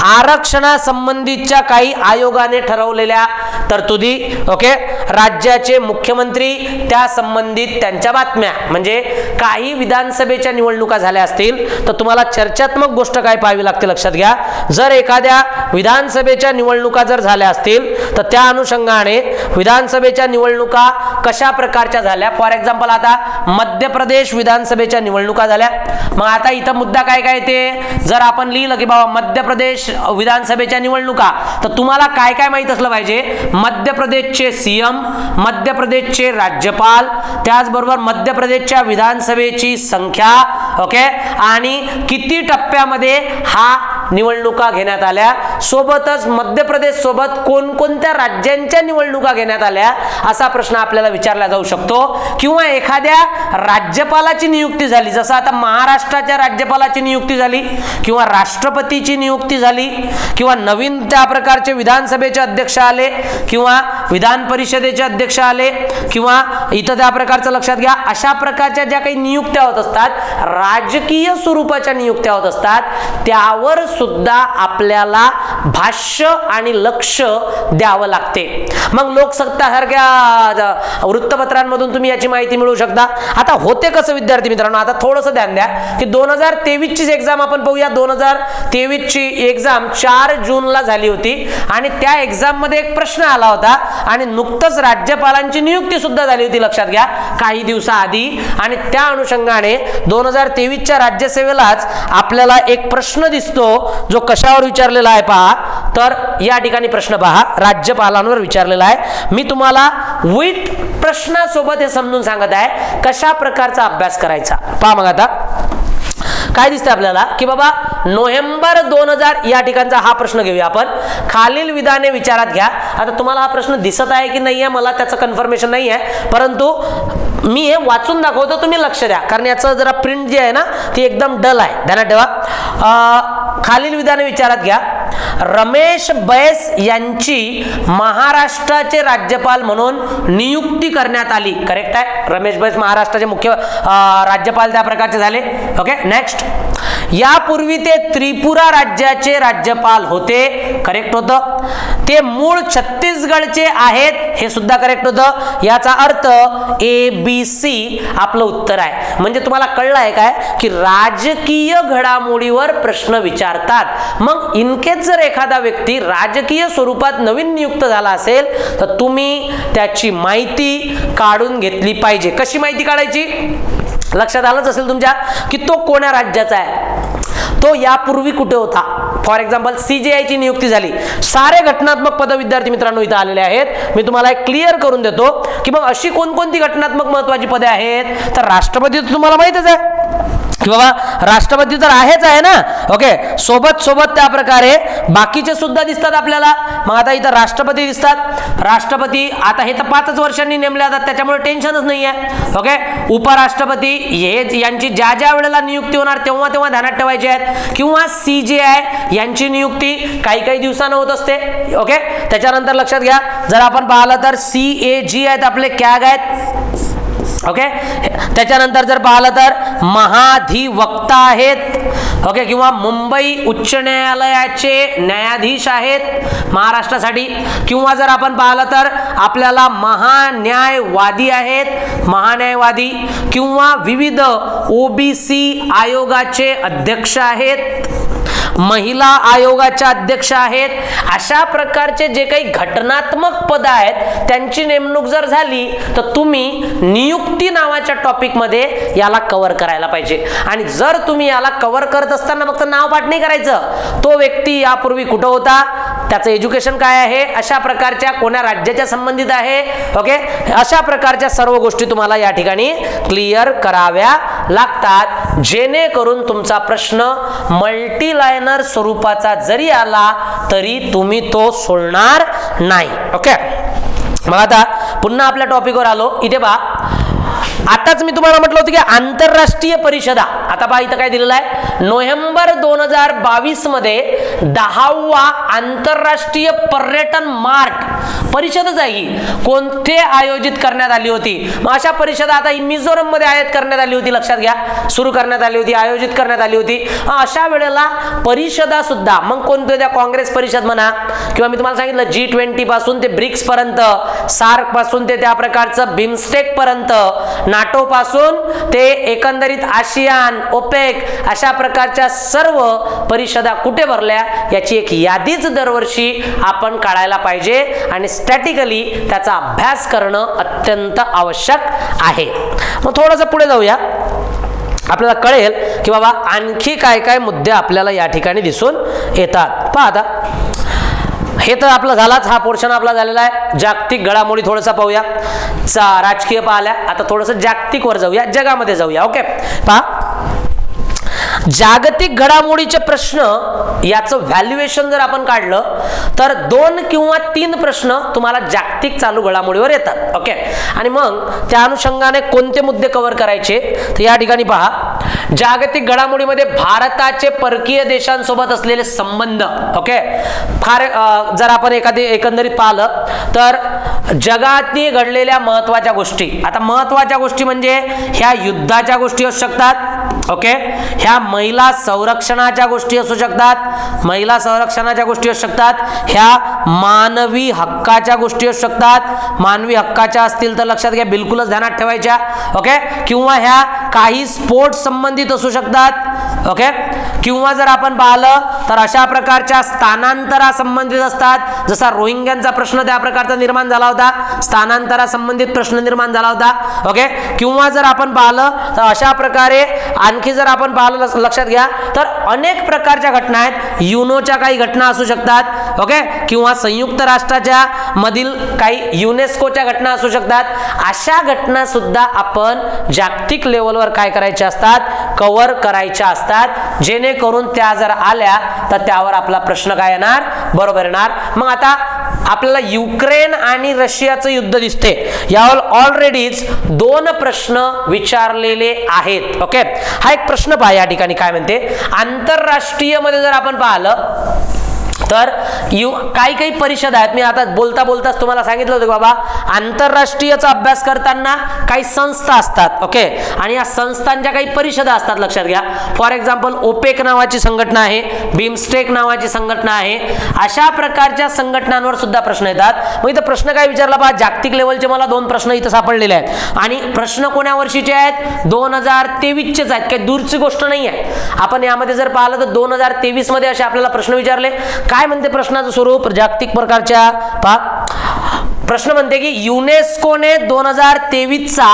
आरक्षणासंबंधीच्या काही आयोगाने ठरवलेल्या तरतुदी, ओके, राज्याचे मुख्यमंत्री त्या संबंधित त्यांच्या बातम्या. म्हणजे काही विधानसभेच्या निवडणुका झाल्या असतील तर तुम्हाला चर्चात्मक गोष्ट काय पाहावी लागते लक्षात घ्या. जर एखाद्या विधानसभेच्या निवडणुका जर झाल्या असतील तर त्या अनुषंगाने विधानसभेच्या निवडणुका कशा प्रकारच्या झाल्या. फॉर एक्झाम्पल आता मध्य प्रदेश विधानसभेच्या निवडणुका झाल्या. मग आता इथं मुद्दा काय काय ते जर आपण लिहिलं की बाबा मध्य प्रदेश विधानसभेच्या निवडणुका, तर तुम्हाला काय काय माहित असलं पाहिजे. मध्य प्रदेशचे सीएम, मध्य प्रदेशचे राज्यपाल, त्याचबरोबर मध्य प्रदेशच्या विधानसभेची संख्या, ओके, आणि किती टप्प्यामध्ये हा निवडणुका घेण्यात आल्या, सोबतच मध्य प्रदेश सोबत कोणकोणत्या राज्यांच्या निवडणुका घेण्यात आल्या असा प्रश्न आपल्याला विचारला जाऊ शकतो. किंवा एखाद्या राज्यपालाची नियुक्ती झाली, जसं आता महाराष्ट्राच्या राज्यपालाची नियुक्ती झाली किंवा राष्ट्रपतीची नियुक्ती झाली किंवा नवीन त्या प्रकारचे विधानसभेचे अध्यक्ष आले किंवा विधान परिषदेचे अध्यक्ष आले किंवा इथं त्या प्रकारचं लक्षात घ्या, अशा प्रकारच्या ज्या काही नियुक्त्या होत असतात, राजकीय स्वरूपाच्या नियुक्त्या होत असतात, त्यावर सुद्धा आपल्याला भाष्य आणि लक्ष द्यावं लागते. मग लोकसत्ता सारख्या वृत्तपत्रांमधून तुम्ही याची माहिती मिळवू शकता. आता होते कसं विद्यार्थी मित्रांनो, आता थोडंसं ध्यान द्या की 2023 ची एक्झाम आपण पाहूया. 2023 ची एक्झाम 4 जूनला झाली होती आणि त्या एक्झाम मध्ये एक प्रश्न आला होता आणि नुकतंच राज्यपालांची नियुक्ती सुद्धा झाली होती लक्षात घ्या काही दिवसाआधी. आणि त्या अनुषंगाने 2023 च्या राज्यसेवेलाच आपल्याला एक प्रश्न दिसतो जो कशावर विचारलेला आहे पहा. तर या ठिकाणी प्रश्न पहा, राज्यपालांवर विचारलेला आहे. मी तुम्हाला विथ प्रश्नासोबत हे समजून सांगत आहे कशा प्रकारचा अभ्यास करायचा. पहा मग आता काय दिसतं आपल्याला की बाबा नोव्हेंबर 2000 या ठिकाणचा हा प्रश्न घेऊया आपण. खालील विधाने विचारात घ्या. आता तुम्हाला हा प्रश्न दिसत आहे की नाही आहे मला त्याचं कन्फर्मेशन नाही आहे, परंतु मी हे वाचून दाखवतो, तुम्ही लक्ष द्या कारण याचं जरा प्रिंट जी आहे ना ती एकदम डल आहे, ध्यानात ठेवा. खालील विधाने विचारात घ्या. रमेश बैस यांची महाराष्ट्राचे राज्यपाल म्हणून नियुक्ती करण्यात आली. करेक्ट आहे, रमेश बैस महाराष्ट्राचे मुख्य राज्यपाल त्या प्रकारचे झाले. Okay, next. यापूर्वी ते त्रिपुरा राज्याचे राज्यपाल होते. करेक्ट होतं. ते मूळ छत्तीसगडचे आहेत, हे सुद्धा करेक्ट होतं. याचा अर्थ ABC आपलं उत्तर आहे. म्हणजे तुम्हाला कळलं आहे काय की राजकीय घडामोडीवर प्रश्न विचारतात. मग इनकेस जर एखादा व्यक्ती राजकीय स्वरूपात नवीन नियुक्त झाला असेल तर तुम्ही त्याची माहिती काढून घेतली पाहिजे. कशी माहिती काढायची लक्षात आलंच असेल तुमच्या की तो कोण्या राज्याचा आहे, तो यापूर्वी कुठे होता. फॉर एक्झाम्पल CJI ची नियुक्ती झाली, सारे घटनात्मक पद विद्यार्थी मित्रांनो इथं आलेले आहेत. मी तुम्हाला एक क्लिअर करून देतो की मग अशी कोणकोणती घटनात्मक महत्वाची पदे आहेत. तर राष्ट्रपती तुम्हाला माहितच आहे की बाबा राष्ट्रपती तर आहेच आहे ना. ओके, सोबत सोबत त्या प्रकारे बाकीचे सुद्धा दिसतात आपल्याला. मग आता इथं राष्ट्रपती दिसतात. राष्ट्रपती आता हे तर 5 वर्षांनी नेमले जातात त्याच्यामुळे टेन्शनच नाही आहे. ओके, उपराष्ट्रपती हे यांची ज्या ज्या वेळेला नियुक्ती होणार तेव्हा तेव्हा ध्यानात ठेवायची आहेत. किंवा CJI यांची नियुक्ती काही काही दिवसांनी होत असते. ओके, त्याच्यानंतर लक्षात घ्या जर आपण पाहिलं तर CAG आहेत आपले, कॅग आहेत. ओके, त्याच्यानंतर जर पाहिलं तर महाधिवक्ता आहेत, ओके, किंवा मुंबई उच्च न्यायालयाचे न्यायाधीश आहेत महाराष्ट्रासाठी, किंवा जर आपण पाहिलं तर आपल्याला महान्यायवादी आहेत, महान्यायवादी, किंवा विविध ओबीसी आयोगाचे अध्यक्ष आहेत, महिला आयोगाच्या अध्यक्ष आहेत. अशा प्रकारचे जे काही घटनात्मक पद आहेत त्यांची नेमणूक जर झाली तर तुम्ही नियुक्ती नावाच्या टॉपिक मध्ये याला कव्हर करायला पाहिजे. आणि जर तुम्ही याला कव्हर करत असताना फक्त नाव पाठ नाही करायचं, तो व्यक्ती यापूर्वी कुठं होता, त्याचं एज्युकेशन काय आहे, अशा प्रकारच्या कोणा राज्याच्या संबंधित आहे, ओके, अशा प्रकारच्या सर्व गोष्टी तुम्हाला या ठिकाणी क्लिअर कराव्या लागतात, जेणेकरून तुमचा प्रश्न मल्टी लाइनर स्वरूपाचा जरी आला तरी तुम्ही तो सोडणार नाही. ओके, मग आता पुन्हा आपल्या टॉपिकवर आलो. इथे पहा, आताच मी तुम्हाला म्हटलं होतं की आंतरराष्ट्रीय परिषदा, आता पहा इथं काय दिलेलं आहे, नोव्हेंबर 2022 मध्ये 10वा आंतरराष्ट्रीय पर्यटन मार्ट परिषदच आहे ही, कोणते आयोजित करण्यात आली होती. मग अशा परिषदा आता मिझोरम मध्ये आयोजित करण्यात आली होती, लक्षात घ्या, सुरू करण्यात आली होती, आयोजित करण्यात आली होती. अशा वेळेला परिषदा सुद्धा मग कोणत्या, त्या काँग्रेस परिषद म्हणा, किंवा मी तुम्हाला सांगितलं G20 पासून ते ब्रिक्स पर्यंत, सार्क पासून ते त्या प्रकारचं बिमस्टेक पर्यंत, नाटो पासून ते एकंदरीत आशियान, ओपेक, अशा प्रकारच्या सर्व परिषदा कुठे भरल्या याची एक यादीच दरवर्षी आपण काढायला पाहिजे आणि स्टॅटिकली त्याचा अभ्यास करणं अत्यंत आवश्यक आहे. मग थोडंसं पुढे जाऊया, आपल्याला कळेल की बाबा आणखी काय काय मुद्दे आपल्याला या ठिकाणी दिसून येतात. पहा आता, हे तर आपलं झालाच, हा पोर्शन आपला झालेला आहे. जागतिक घडामोडी थोडंसं पाहूया, राजकीय पाहिल्या, आता थोडंसं जागतिक वर जाऊया, जगामध्ये जाऊया. ओके, पहा, जागतिक घडामोडीचे प्रश्न याचं व्हॅल्युएशन जर आपण काढलं तर 2 किंवा 3 प्रश्न तुम्हाला जागतिक चालू घडामोडीवर येतात. ओके, आणि मग त्या अनुषंगाने कोणते मुद्दे कव्हर करायचे तर या ठिकाणी पहा, जागतिक घडामोडीमध्ये भारताचे परकीय देशांसोबत असलेले संबंध. ओके, फार जर आपण एकंदरीत पाहिलं तर जगातनी घडलेल्या महत्वाच्या गोष्टी, आता महत्वाच्या गोष्टी म्हणजे ह्या युद्धाच्या गोष्टी असू शकतात, ओके, ह्या महिला संरक्षणाच्या गोष्टी असू शकतात, महिला संरक्षणाच्या गोष्टी असू शकतात, ह्या मानवी हक्काच्या गोष्टी असू शकतात, मानवी हक्काच्या असतील तर लक्षात घ्या, बिलकुलच ध्यानात ठेवायच्या. ओके, किंवा ह्या काही स्पोर्ट्स संबंधित असू शकतात. ओके, किंवा जर आपण पाहिलं तर अशा प्रकारच्या स्थानांतरा संबंधित असतात, जसा रोहिंग्यांचा प्रश्न त्या प्रकारचा निर्माण झाला होता, स्थानांतरा संबंधित प्रश्न निर्माण झाला होता. ओके, किंवा जर आपण पाहिलं तर अशा प्रकारे आणखी जर आपण पाहिलं, लक्षात घ्या, तर अनेक प्रकारच्या घटना आहेत, युनोच्या काही घटना असू शकतात. ओके, किंवा संयुक्त राष्ट्राच्या मधील काही युनेस्कोच्या घटना असू शकतात. अशा घटना सुद्धा आपण जागतिक लेवलवर काय करायच्या असतात, कव्हर करायच्या असतात, जेणेकरून त्या जर आल्या तर त्यावर आपला प्रश्न काय येणार, बरोबर येणार. मग आता आपल्याला युक्रेन आणि रशियाचं युद्ध दिसते, यावर ऑलरेडीच 2 प्रश्न विचारलेले आहेत. ओके, हा एक प्रश्न पहा या ठिकाणी काय म्हणते, आंतरराष्ट्रीय मध्ये जर आपण पाहिलं तर काही काही परिषद आहेत. मी आता बोलता बोलताच तुम्हाला सांगितलं होतं बाबा, आंतरराष्ट्रीयचा अभ्यास करताना काही संस्था असतात. ओके, आणि या संस्थांच्या काही परिषदा असतात, लक्षात घ्या. फॉर एक्झाम्पल ओपेक नावाची संघटना आहे, बिमस्टेक नावाची संघटना आहे, अशा प्रकारच्या संघटनांवर सुद्धा प्रश्न येतात. मग इथं प्रश्न काय विचारला पहा, जागतिक लेवलचे मला 2 प्रश्न इथं सापडलेले आहेत आणि प्रश्न कोण्या वर्षीचे आहेत, 2023 चेच आहेत, काही दूरची गोष्ट नाही आहे. आपण यामध्ये जर पाहिलं तर 2023 मध्ये असे आपल्याला प्रश्न विचारले. काय म्हणते प्रश्नाचं स्वरूप जागतिक प्रकारच्या, पहा, प्रश्न म्हणते की युनेस्कोने 2023चा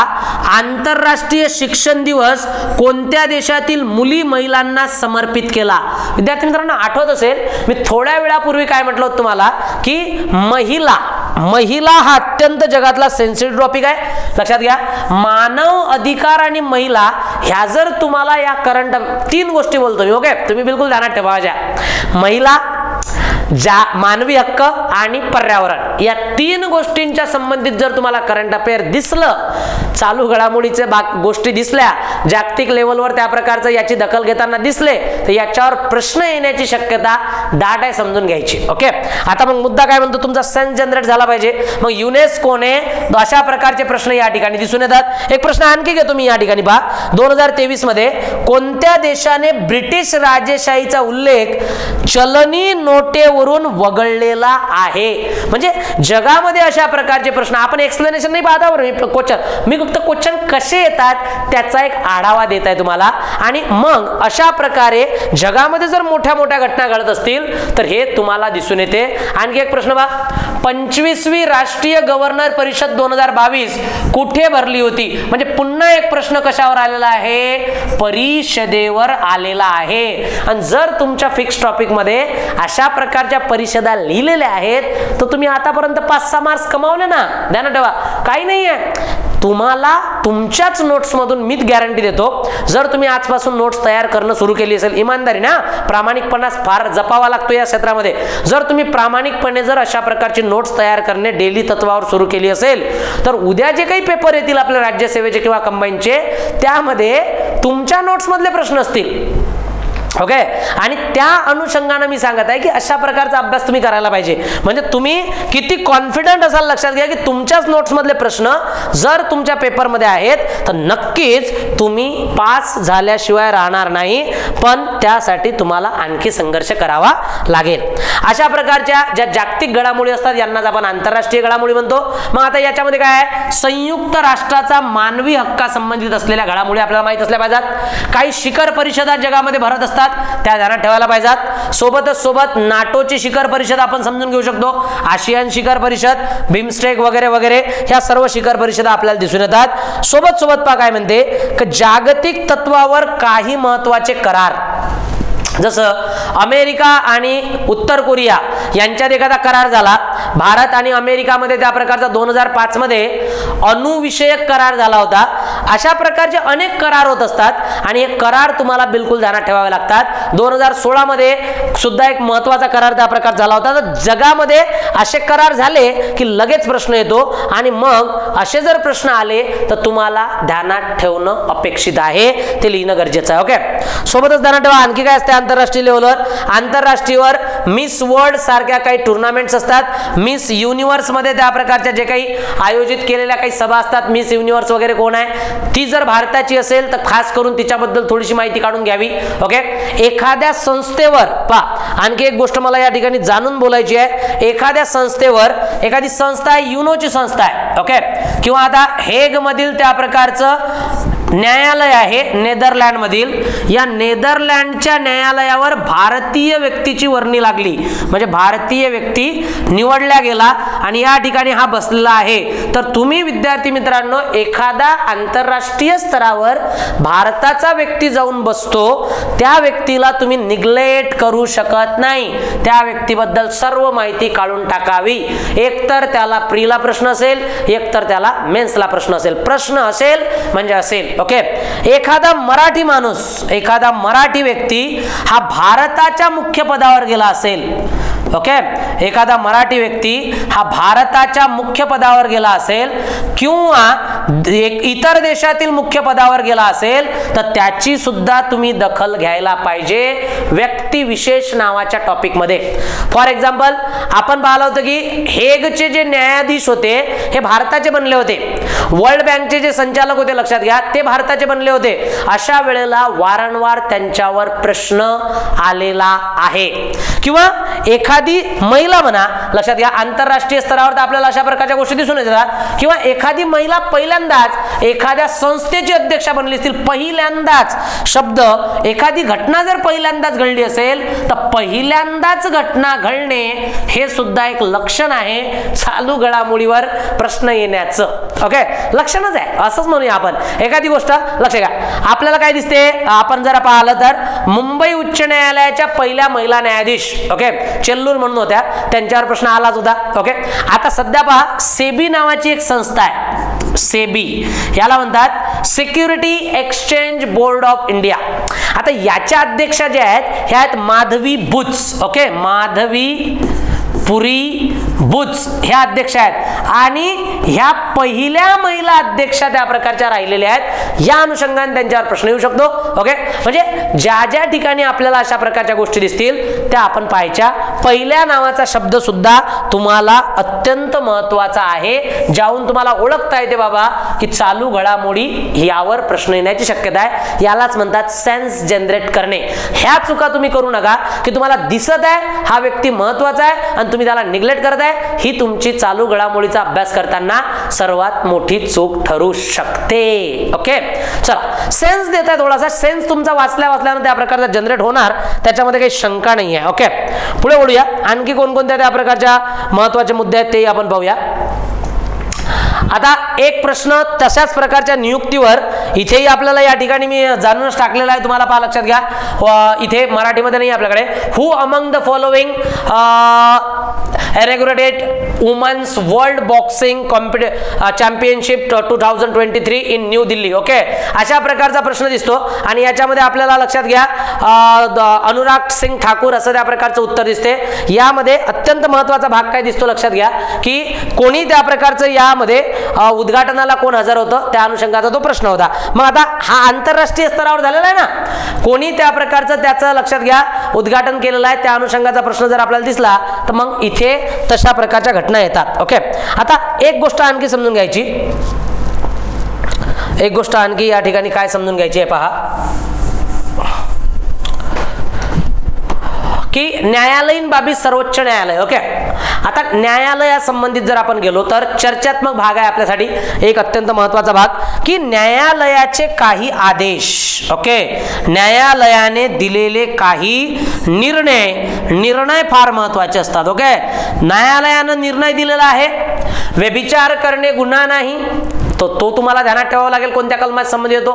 आंतरराष्ट्रीय शिक्षण दिवस कोणत्या देशातील मुली महिलांना समर्पित केला. विद्यार्थी मित्रांनो, आठवत असेल मी थोड्या वेळापूर्वी काय म्हटलं होतं तुम्हाला की महिला हा अत्यंत जगातला सेन्सिटिव्ह टॉपिक आहे. लक्षात घ्या, मानव अधिकार आणि महिला ह्या जर तुम्हाला या करंट 3 गोष्टी बोलतो मी. ओके, तुम्ही बिलकुल ध्यानात ठेवा. महिला, मानवी हक्क आणि पर्यावरण या 3 गोष्टींच्या संबंधित जर तुम्हाला करंट अफेअर दिसलं, चालू घडामोडीचे गोष्टी दिसल्या, जागतिक लेवलवर त्या प्रकारचं याची दखल घेताना दिसले, तर याच्यावर प्रश्न येण्याची शक्यता दाट आहे, समजून घ्यायची. ओके, आता मग मुद्दा काय म्हणतो, तुमचा सेन्स जनरेट झाला पाहिजे. मग युनेस्कोने अशा प्रकारचे प्रश्न या ठिकाणी दिसून येतात. एक प्रश्न आणखी घेतो मी या ठिकाणी पहा. 2023 मध्ये कोणत्या देशाने ब्रिटिश राजेशाहीचा उल्लेख चलनी नोटेवरून वगळलेला आहे? म्हणजे जगामध्ये अशा प्रकारचे प्रश्न आपण एक्सप्लेनेशन नाही पाहता बरं, क्वेश्चन मी फक्त क्वेश्चन कसे येतात त्याचा एक आढावा देत आहे तुम्हाला. आणि मग अशा प्रकारे जगामध्ये जर मोठ्या मोठ्या घटना घडत असतील तर हे तुम्हाला दिसून येते. आणखी एक प्रश्न पहा, 25वी राष्ट्रीय गव्हर्नर परिषद 2022 कुठे भरली होती? म्हणजे पुन्हा एक प्रश्न कशावर आलेला आहे? परिषदेवर आलेला आहे. आणि जर तुमच्या फिक्स टॉपिक मध्ये अशा प्रकारच्या परिषदा लिहिलेल्या आहेत तर तुम्ही आतापर्यंत 5-6 मार्क्स कमावले ना. ध्यानात ठेवा, काही नाहीये, तुम्हाला तुमच्याच नोट्स मधून मी गॅरंटी देतो, जर तुम्ही आजपासून नोट्स तयार करणं सुरू केली असेल, इमानदारी ना, प्रामाणिकपणा फार जपावा लागतो या क्षेत्रामध्ये. जर तुम्ही प्रामाणिकपणे जर अशा प्रकारची नोट्स तयार करणे डेली तत्वावर सुरू केली असेल तर उद्या जे काही पेपर येतील आपल्या राज्यसेवेचे किंवा कंबाईनचे, त्यामध्ये तुमच्या नोट्स मधले प्रश्न असतील. ओके, आणि त्या अनुषंगाने मी सांगत आहे की अशा प्रकारचा अभ्यास तुम्ही करायला पाहिजे. म्हणजे तुम्ही किती कॉन्फिडंट असाल, लक्षात घ्या की तुमच्याच नोट्स मधले प्रश्न जर तुमच्या पेपरमध्ये आहेत तर नक्कीच तुम्ही पास झाल्याशिवाय राहणार नाही, पण त्यासाठी तुम्हाला आणखी संघर्ष करावा लागेल. अशा प्रकारच्या ज्या जागतिक घडामोडी असतात यांनाच आपण आंतरराष्ट्रीय घडामोडी म्हणतो. मग आता याच्यामध्ये काय आहे, संयुक्त राष्ट्राचा मानवी हक्कासंबंधित असलेल्या घडामोडी आपल्याला माहित असल्या पाहिजेत. काही शिखर परिषदा जगामध्ये भरत असतात, त्या ध्यानात ठेवायला पाहिजेत. सोबत नाटोची शिखर परिषद आपण समजून घेऊ शकतो, आशियान शिखर परिषद, बिमस्टेक वगैरे वगैरे, ह्या सर्व शिखर परिषदा आपल्याला दिसून येतात. सोबत पहा काय म्हणते की जागतिक तत्वावर काही महत्वाचे करार, जसं अमेरिका आणि उत्तर कोरिया यांच्यात एखादा करार झाला, भारत आणि अमेरिकामध्ये त्या प्रकारचा 2005 मध्ये अणुविषयक करार झाला होता. अशा प्रकारचे अनेक करार होत असतात आणि हे करार तुम्हाला बिलकुल ध्यानात ठेवावे लागतात. 2016 मध्ये सुद्धा एक महत्वाचा करार त्या प्रकार झाला होता. तर जगामध्ये असे करार झाले की लगेच प्रश्न येतो आणि मग असे जर प्रश्न आले तर तुम्हाला ध्यानात ठेवणं अपेक्षित आहे, ते लिहिणं गरजेचं आहे. ओके, सोबतच ध्यानात ठेवा आणखी काय असते आंतरराष्ट्रीय लेवलवर. आंतरराष्ट्रीयवर मिस वर्ल्ड सारख्या काही टुर्नामेंट्स असतात. मिस युनिव्हर्स मध्ये त्या प्रकारच्या जे काही आयोजित केलेल्या काही सभा असतात. मिस युनिव्हर्स वगैरे कोण आहे, ती जर भारताची असेल तर खास करून तिच्याबद्दल थोडीशी माहिती काढून घ्यावी. ओके, एखाद्या संस्थेवर पहा, आणखी एक गोष्ट मला या ठिकाणी जाणून बोलायची आहे. एखाद्या संस्थेवर, एखादी संस्था आहे, युनोची संस्था आहे, ओके, किंवा आता हेग मधील त्या प्रकारचं न्यायालय आहे नेदरलँड मधील, या नेदरलँडच्या न्यायालयावर भारतीय व्यक्तीची वर्णी लागली, म्हणजे भारतीय व्यक्ती निवडला गेला आणि या ठिकाणी हा बसलेला आहे. तर तुम्ही विद्यार्थी मित्रांनो, एखादा आंतरराष्ट्रीय स्तरावर भारताचा व्यक्ती जाऊन बसतो, त्या व्यक्तीला तुम्ही निग्लेक्ट करू शकत नाही. त्या व्यक्तीबद्दल सर्व माहिती काढून टाकावी. एकतर त्याला प्रीला प्रश्न असेल, एकतर त्याला मेन्सला प्रश्न असेल. प्रश्न असेल म्हणजे असेल. ओके, एखादा मराठी माणूस, एखादा मराठी व्यक्ती हा भारताच्या मुख्य पदावर गेला असेल, ओके, एखादा मराठी व्यक्ती हा भारताच्या मुख्य पदावर गेला असेल किंवा इतर देशातील मुख्य पदावर गेला असेल तर त्याची सुद्धा तुम्ही दखल घ्यायला पाहिजे व्यक्ती विशेष नावाच्या टॉपिक मध्ये. फॉर एक्झाम्पल आपण पाहिलं होतं की हेगचे जे न्यायाधीश होते हे भारताचे बनले होते, वर्ल्ड बँकचे जे संचालक होते, लक्षात घ्या, ते भारताचे बनले होते. अशा वेळेला वारंवार त्यांच्यावर प्रश्न आलेला आहे. किंवा एखादी महिला म्हणा, लक्षात घ्या, आंतरराष्ट्रीय स्तरावर तर आपल्याला अशा प्रकारच्या गोष्टी दिसून येतात. किंवा एखादी महिला पहिल्यांदाच एखाद्या संस्थेची अध्यक्षा बनली असतील, पहिल्यांदाच शब्द, एखादी घटना जर पहिल्यांदाच घडली असेल तर पहिल्यांदाच घटना घडणे हे सुद्धा एक लक्षण आहे चालू घडामोडीवर प्रश्न येण्याचं. ओके, लक्षणच आहे असंच म्हणूया आपण. एखादी गोष्ट लक्ष घ्या, आपल्याला काय दिसते, आपण जरा पाहिलं तर मुंबई उच्च न्यायालयाच्या पहिल्या महिला न्यायाधीश, ओके, चेल्लूर म्हणून होत्या, त्यांच्यावर प्रश्न आलाच होता. ओके, आता सध्या पहा, सेबी नावाची एक संस्था आहे, सेबी, याला म्हणतात security exchange board of India. आता याच्या अध्यक्षा ज्या आहेत ह्या आहेत माधवी बुच. ओके, माधवी पुरी बुच ह्या अध्यक्ष आहेत आणि ह्या पहिल्या महिला अध्यक्षा त्या प्रकारच्या राहिलेल्या आहेत. या अनुषंगाने त्यांच्यावर प्रश्न येऊ शकतो. ओके, म्हणजे ज्या ज्या ठिकाणी आपल्याला अशा प्रकारच्या गोष्टी दिसतील त्या आपण पाहायच्या. पहिल्या नावाचा शब्द सुद्धा तुम्हाला अत्यंत महत्वाचा आहे, ज्याहून तुम्हाला ओळखता येते बाबा की चालू घडामोडी यावर प्रश्न येण्याची शक्यता आहे. यालाच म्हणतात सेन्स जनरेट करणे. ह्या चुका तुम्ही करू नका की तुम्हाला दिसत आहे हा व्यक्ती महत्वाचा आहे आणि तुम्ही त्याला निग्लेक्ट करताय. ही तुमची चालू घडामोडीचा अभ्यास करताना सर्वात मोठी चूक ठरू शकते. ओके, चला सेन्स देताय, थोडासा सेन्स तुमचा वाचल्यानं त्या प्रकारचा जनरेट होणार, त्याच्यामध्ये काही शंका नाही आहे. ओके, पुढे बोलूया. आणखी कोणकोणत्या त्या प्रकारच्या महत्वाचे मुद्दे आहेत ते आपण पाहूया. आता एक प्रश्न तशाच प्रकारच्या नियुक्तीवर इथेही आपल्याला या ठिकाणी मी जाणूनच टाकलेला आहे, तुम्हाला पहा लक्षात घ्या. इथे मराठीमध्ये नाही आपल्याकडे. Who among the following inaugurated women's world boxing championship 2023 in New Delhi. Okay, अशा प्रकारचा प्रश्न दिसतो आणि याच्यामध्ये आपल्याला लक्षात घ्या अनुराग सिंग ठाकूर असं त्या प्रकारचं उत्तर दिसते. यामध्ये अत्यंत महत्वाचा भाग काय दिसतो लक्षात घ्या की कोणी त्या प्रकारचं यामध्ये उद्घाटनाला कोण हजर होतं त्या अनुषंगाचा तो प्रश्न होता. मग आता हा आंतरराष्ट्रीय स्तरावर झालेला आहे ना, कोणी त्या प्रकारचं त्याचं लक्षात घ्या उद्घाटन केलेलं आहे त्या अनुषंगाचा प्रश्न जर आपल्याला दिसला तर मग इथे तशा प्रकारच्या घटना येतात. ओके, आता एक गोष्ट आणखी समजून घ्यायची, एक गोष्ट आणखी या ठिकाणी काय समजून घ्यायची आहे पहा की न्यायालयीन बाबी सर्वोच्च न्यायालय. ओके, आता न्यायालयासंबंधित जर आपण गेलो तर चर्चात्मक भाग आहे आपल्यासाठी एक अत्यंत महत्वाचा भाग की न्यायालयाचे काही आदेश. ओके, न्यायालयाने दिलेले काही निर्णय फार महत्वाचे असतात. ओके, न्यायालयाने निर्णय दिलेला आहे व्यभिचार करणे गुन्हा नाही, तो तुम्हाला ध्यानात ठेवावा लागेल कोणत्या कलमात संबंध येतो.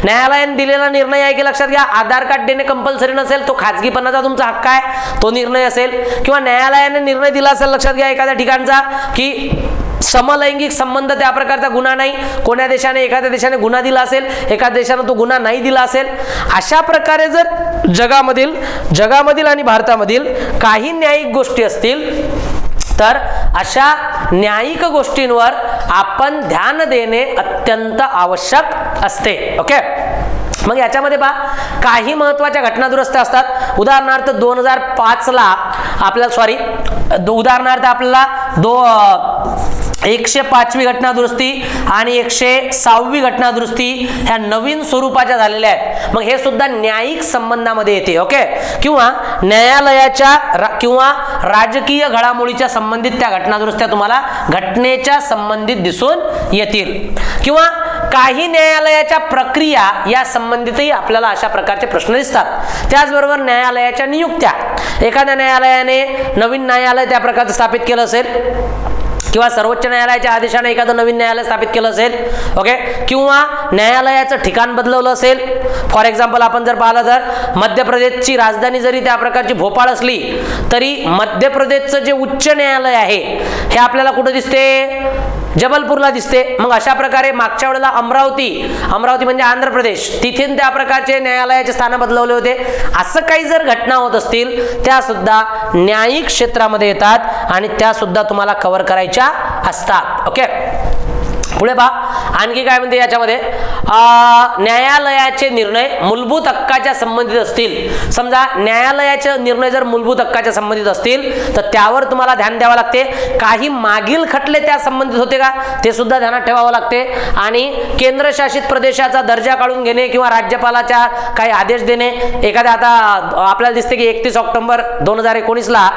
न्यायालयाने दिलेला निर्णय आहे की लक्षात घ्या आधार कार्ड देणे कंपल्सरी नसेल, तो खाजगीपणाचा तुमचा हक्क आहे, तो निर्णय असेल. किंवा न्यायालयाने निर्णय दिला असेल लक्षात घ्या एखाद्या ठिकाणचा की समलैंगिक संबंध त्या प्रकारचा गुन्हा नाही, कोण्या देशाने एखाद्या देशाने गुन्हा दिला असेल, एखाद्या देशाने तो गुन्हा नाही दिला असेल. अशा प्रकारे जर जगामधील आणि भारतामधील काही न्यायिक गोष्टी असतील तर अशा न्यायिक गोष्टींवर आपण ध्यान देणे अत्यंत आवश्यक असते. ओके, मग याच्यामध्ये पहा काही महत्वाच्या घटना दुरुस्त असतात. उदाहरणार्थ 2005 ला आपल्याला उदाहरणार्थ आपल्याला 105वी घटना दुरुस्ती आणि 106वी घटना दुरुस्ती ह्या नवीन स्वरूपाच्या झालेल्या आहेत. मग हे सुद्धा न्यायिक संबंधामध्ये येते. ओके, किंवा न्यायालयाच्या किंवा राजकीय घडामोडीच्या संबंधित त्या घटना दुरुस्त्या तुम्हाला घटनेच्या संबंधित दिसून येतील. किंवा काही न्यायालयाच्या प्रक्रिया या संबंधितही आपल्याला अशा प्रकारचे प्रश्न दिसतात. त्याचबरोबर न्यायालयाच्या नियुक्त्या, एखाद्या न्यायालयाने नवीन न्यायालय त्या प्रकारचं स्थापित केलं असेल किंवा सर्वोच्च न्यायालयाच्या आदेशाने एखादं नवीन न्यायालय स्थापित केलं असेल. ओके, किंवा न्यायालयाचं ठिकाण बदलवलं असेल. फॉर एक्झाम्पल आपण जर पाहिलं तर मध्य प्रदेशची राजधानी जरी त्या प्रकारची भोपाळ असली तरी मध्य प्रदेशचं जे उच्च न्यायालय आहे हे आपल्याला कुठं दिसते, जबलपूरला दिसते. मग अशा प्रकारे मागच्या वेळेला अमरावती म्हणजे आंध्र प्रदेश, तिथे त्या प्रकारचे न्यायालयाचे स्थान बदलवले होते. असं काही जर घटना होत असतील त्या सुद्धा न्यायिक क्षेत्रामध्ये येतात आणि त्या सुद्धा तुम्हाला कव्हर करायच्या असतात. ओके, पुढे पहा आणखी काय म्हणते याच्यामध्ये न्यायालयाचे निर्णय मूलभूत हक्काच्या संबंधित असतील. समजा न्यायालयाचे निर्णय जर मूलभूत हक्काच्या संबंधित असतील तर त्यावर तुम्हाला ध्यान द्यावं लागते. काही मागील खटले त्या संबंधित होते का ते सुद्धा ध्यानात ठेवावं लागते. आणि केंद्रशासित प्रदेशाचा दर्जा काढून घेणे किंवा राज्यपालाच्या काही आदेश देणे. एखाद्या आता आपल्याला दिसते की 31 ऑक्टोबर 2019 ला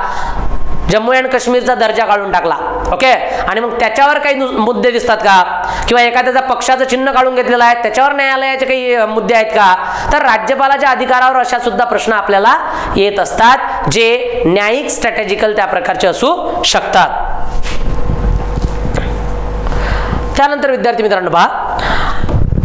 जम्मू अँड काश्मीरचा दर्जा काढून टाकला. ओके, आणि मग त्याच्यावर काही मुद्दे दिसतात का, किंवा एखाद्याचा पक्षाचं चिन्ह काढून घेतलेलं आहे त्याच्यावर न्यायालयाचे काही मुद्दे आहेत का, तर राज्यपालाच्या अधिकारावर अशा सुद्धा प्रश्न आपल्याला येत असतात जे न्यायिक स्ट्रॅटेजिकल त्या प्रकारचे असू शकतात. त्यानंतर विद्यार्थी मित्रांनो पहा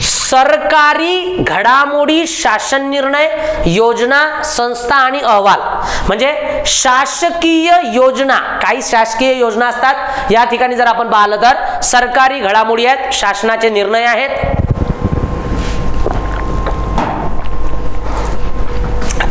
सरकारी घडामोडी, शासन निर्णय, योजना, संस्था आणि अहवाल. म्हणजे शासकीय योजना, काही शासकीय योजना असतात या ठिकाणी जर आपण पाहिलं तर सरकारी घडामोडी आहेत, शासनाचे निर्णय आहेत.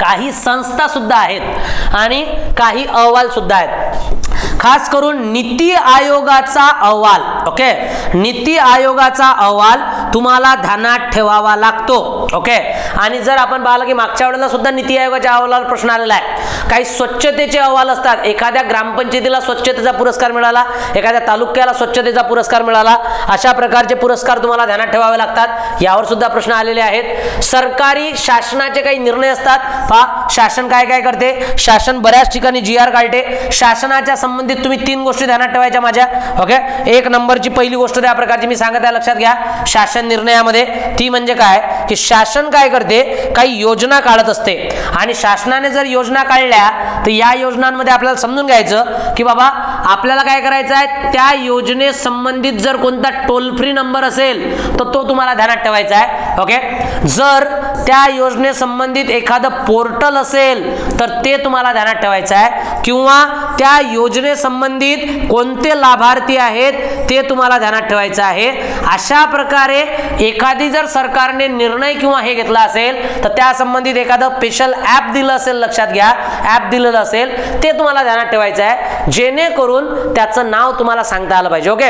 काही संस्था सुद्धा आहेत आणि काही अहवाल सुद्धा आहेत. खास करून नीती आयोगाचा अहवाल, ओके, नीती आयोगाचा अहवाल तुम्हाला ध्यानात ठेवावा लागतो. ओके, आणि जर आपण पाहिलं की मागच्या वेळेला सुद्धा नीती आयोगाच्या अहवालावर प्रश्न आलेला आहे. काही स्वच्छतेचे अहवाल असतात. एखाद्या ग्रामपंचायतीला स्वच्छतेचा पुरस्कार मिळाला, एखाद्या तालुक्याला स्वच्छतेचा पुरस्कार मिळाला, अशा प्रकारचे पुरस्कार तुम्हाला ध्यानात ठेवावे लागतात. यावर सुद्धा प्रश्न आलेले आहेत. सरकारी शासनाचे काही निर्णय असतात. पहा, शासन काय काय करते. शासन बऱ्याच ठिकाणी GR काढते. शासनाच्या संबंधित तुम्ही 3 गोष्टी ध्यानात ठेवायच्या माझ्या. ओके, 1 नंबरची पहिली गोष्ट त्या प्रकारची मी सांगत आहे, लक्षात घ्या. शासन निर्णयामध्ये ती म्हणजे काय की शासन काय करते, काही योजना काढत असते आणि शासनाने जर योजना काढल्या तर या योजनांमध्ये आपल्याला समजून घ्यायचं की बाबा आपल्याला काय करायचं आहे, त्या योजने संबंधित जर कोणता टोल फ्री नंबर असेल तर तो तुम्हाला ध्यानात ठेवायचा आहे. ओके, जर त्या योजने संबंधित एखादं पोर्टल असेल तर ते तुम्हाला ध्यानात ठेवायचं आहे, किंवा त्या योजने संबंधित कोणते लाभार्थी आहेत ते तुम्हाला ध्यानात ठेवायचं आहे. अशा प्रकारे एखादी जर सरकारने निर्णय किंवा हे घेतला असेल तर त्या संबंधित एखादं स्पेशल ऍप दिलं असेल, लक्षात घ्या, ऍप दिलेलं असेल ते तुम्हाला ध्यानात ठेवायचं आहे, जेणेकरून त्याचं नाव तुम्हाला सांगता आलं पाहिजे. ओके,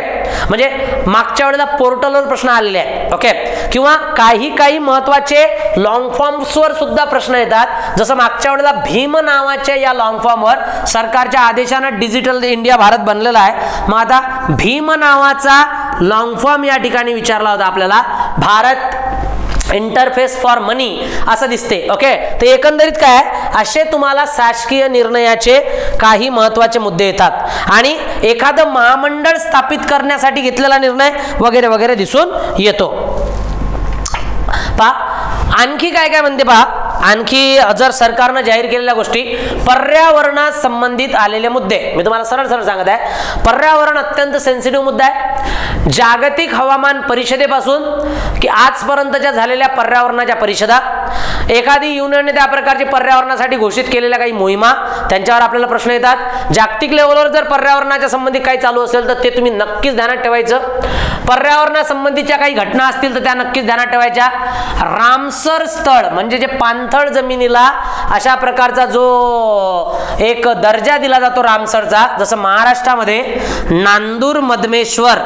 म्हणजे मागच्या वेळेला पोर्टलवर प्रश्न आलेले आहेत. ओके, किंवा काही महत्वाचे लॉंग फॉर्म्सवर सुद्धा प्रश्न येतात. जसं मागच्या वेळेला भीम नावाच्या या लॉंग फॉर्मवर सरकारच्या आदेशानं डिजिटल इंडिया भारत बनलेला आहे. मग आता भीम नावाचा लॉंग फॉर्म या ठिकाणी विचारला होता आपल्याला. भारत इंटरफेस फॉर मनी असं दिसते. ओके, तर एकंदरीत काय असे तुम्हाला शासकीय निर्णयाचे काही महत्वाचे मुद्दे येतात आणि एखादं महामंडळ स्थापित करण्यासाठी घेतलेला निर्णय वगैरे वगैरे दिसून येतो. आणखी काय काय म्हणते पहा. आणखी जर सरकारनं जाहीर केलेल्या गोष्टी, पर्यावरणात संबंधित आलेले मुद्दे. मी तुम्हाला सरळ सरळ सांगत आहे, पर्यावरण अत्यंत सेन्सिटिव्ह मुद्दा आहे. जागतिक हवामान परिषदेपासून की आजपर्यंतच्या झालेल्या पर्यावरणाच्या परिषदा, एखादी युनियनने त्या प्रकारचे पर्यावरणासाठी घोषित केलेल्या काही मोहिमा, त्यांच्यावर आपल्याला प्रश्न येतात. जागतिक लेवलवर जर पर्यावरणाच्या संबंधित काही चालू असेल तर ते तुम्ही नक्कीच ध्यानात ठेवायचं. पर्यावरणासंबंधीच्या काही घटना असतील तर त्या नक्कीच ध्यानात ठेवायच्या. रामसर स्थळ म्हणजे जे पाणथळ जमिनीला अशा प्रकारचा जो एक दर्जा दिला जातो रामसरचा, जसं महाराष्ट्रामध्ये नांदूर मधमेश्वर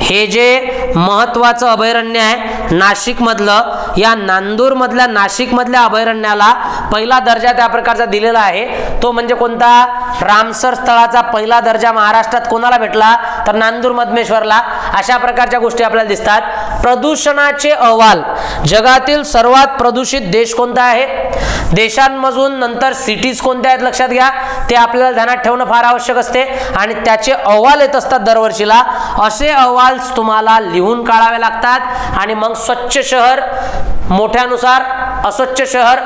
हे जे महत्वाचं अभयारण्य आहे नाशिक मधलं, या नांदूर मधल्या नाशिक मधल्या अभयारण्याला पहिला दर्जा त्या प्रकारचा दिलेला आहे. तो म्हणजे कोणता, रामसर स्थळाचा पहिला दर्जा महाराष्ट्रात कोणाला भेटला तर नांदूर मधमेश्वरला. अशा प्रकारच्या गोष्टी आपल्याला दिसतात. प्रदूषणाचे अहवाल, जगातील सर्वात प्रदूषित देश कोणता आहे, देशांमधून नंतर सिटीज कोणत्या आहेत लक्षात घ्या, ते आपल्याला ध्यानात ठेवणं फार आवश्यक असते आणि त्याचे अहवाल येत असतात दरवर्षीला. असे अहवाल तुम्हाला लिहून काढावे लागतात आणि मग स्वच्छ शहर मोठ्यानुसार अस्वच्छ शहर,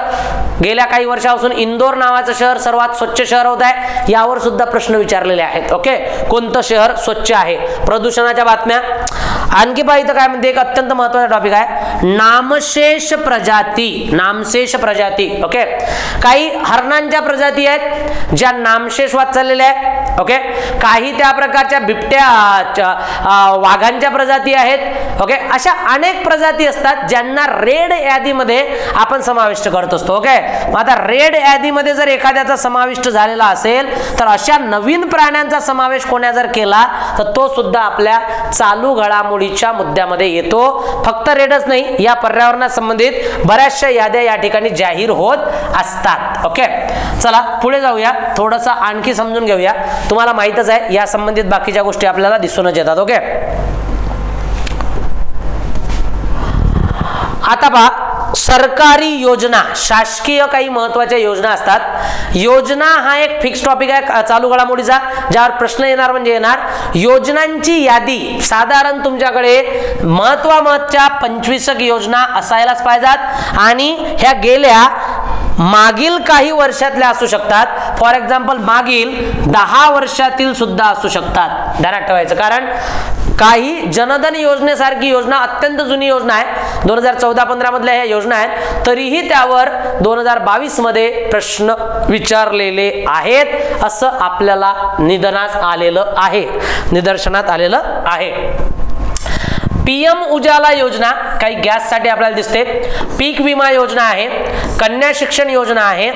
गेल्या काही वर्षापासून इंदोर नावाचं शहर सर्वात स्वच्छ शहर होत आहे, यावर सुद्धा प्रश्न विचारलेले आहेत. ओके, कोणतं शहर स्वच्छ आहे. प्रदूषणाच्या बातम्या. आणखी पाहिजे काय म्हणते, एक अत्यंत महत्वाचा टॉपिक आहे नामशेष प्रजाती. ओके, काही हरणांच्या प्रजाती आहेत ज्या नामशेष होत चाललेल्या आहेत. ओके, काही त्या प्रकारच्या बिबट्या वाघांच्या प्रजाती आहेत. ओके, अशा अनेक प्रजाती असतात ज्यांना रेड यादीमध्ये आपण समाविष्ट करत असतो. ओके, आता रेड यादीमध्ये जर एखाद्याचा समाविष्ट झालेला असेल तर अशा नवीन प्राण्यांचा समावेश कोणा जर केला तर तो सुद्धा आपल्या चालू घडामोडीच्या मुद्द्यामध्ये येतो. फक्त रेडच नाही, या पर्यावरणा संबंधित बऱ्याचशा याद्या या ठिकाणी जाहीर होत असतात. ओके, चला पुढे जाऊया, थोडंसं आणखी समजून घेऊया. तुम्हाला माहितच आहे या संबंधित बाकीच्या गोष्टी आपल्याला दिसूनच येतात. ओके, आता पहा, सरकारी योजना, शासकीय काही महत्वाच्या योजना असतात. योजना हा एक फिक्स टॉपिक आहे चालू घडामोडीचा, ज्यावर प्रश्न येणार म्हणजे येणार. योजनांची यादी साधारण तुमच्याकडे महत्वाच्या 25 योजना असायलाच पाहिजेत आणि ह्या गेल्या मागील काही वर्षातल्या असू शकतात. फॉर एक्झाम्पल मागील 10 वर्षातील सुद्धा असू शकतात. ध्यानात ठेवायचं, कारण काही जनधन योजनेसारखी योजना अत्यंत जुनी योजना आहे, 2014-15 मधल्या ह्या योजना आहेत, तरीही त्यावर 2022 मध्ये प्रश्न विचारलेले आहेत असं आपल्याला निदर्शनास आलेलं आहे. PM उजाला योजना काही गॅससाठी आपल्याला दिसते, पीक विमा योजना आहे, कन्या शिक्षण योजना आहे,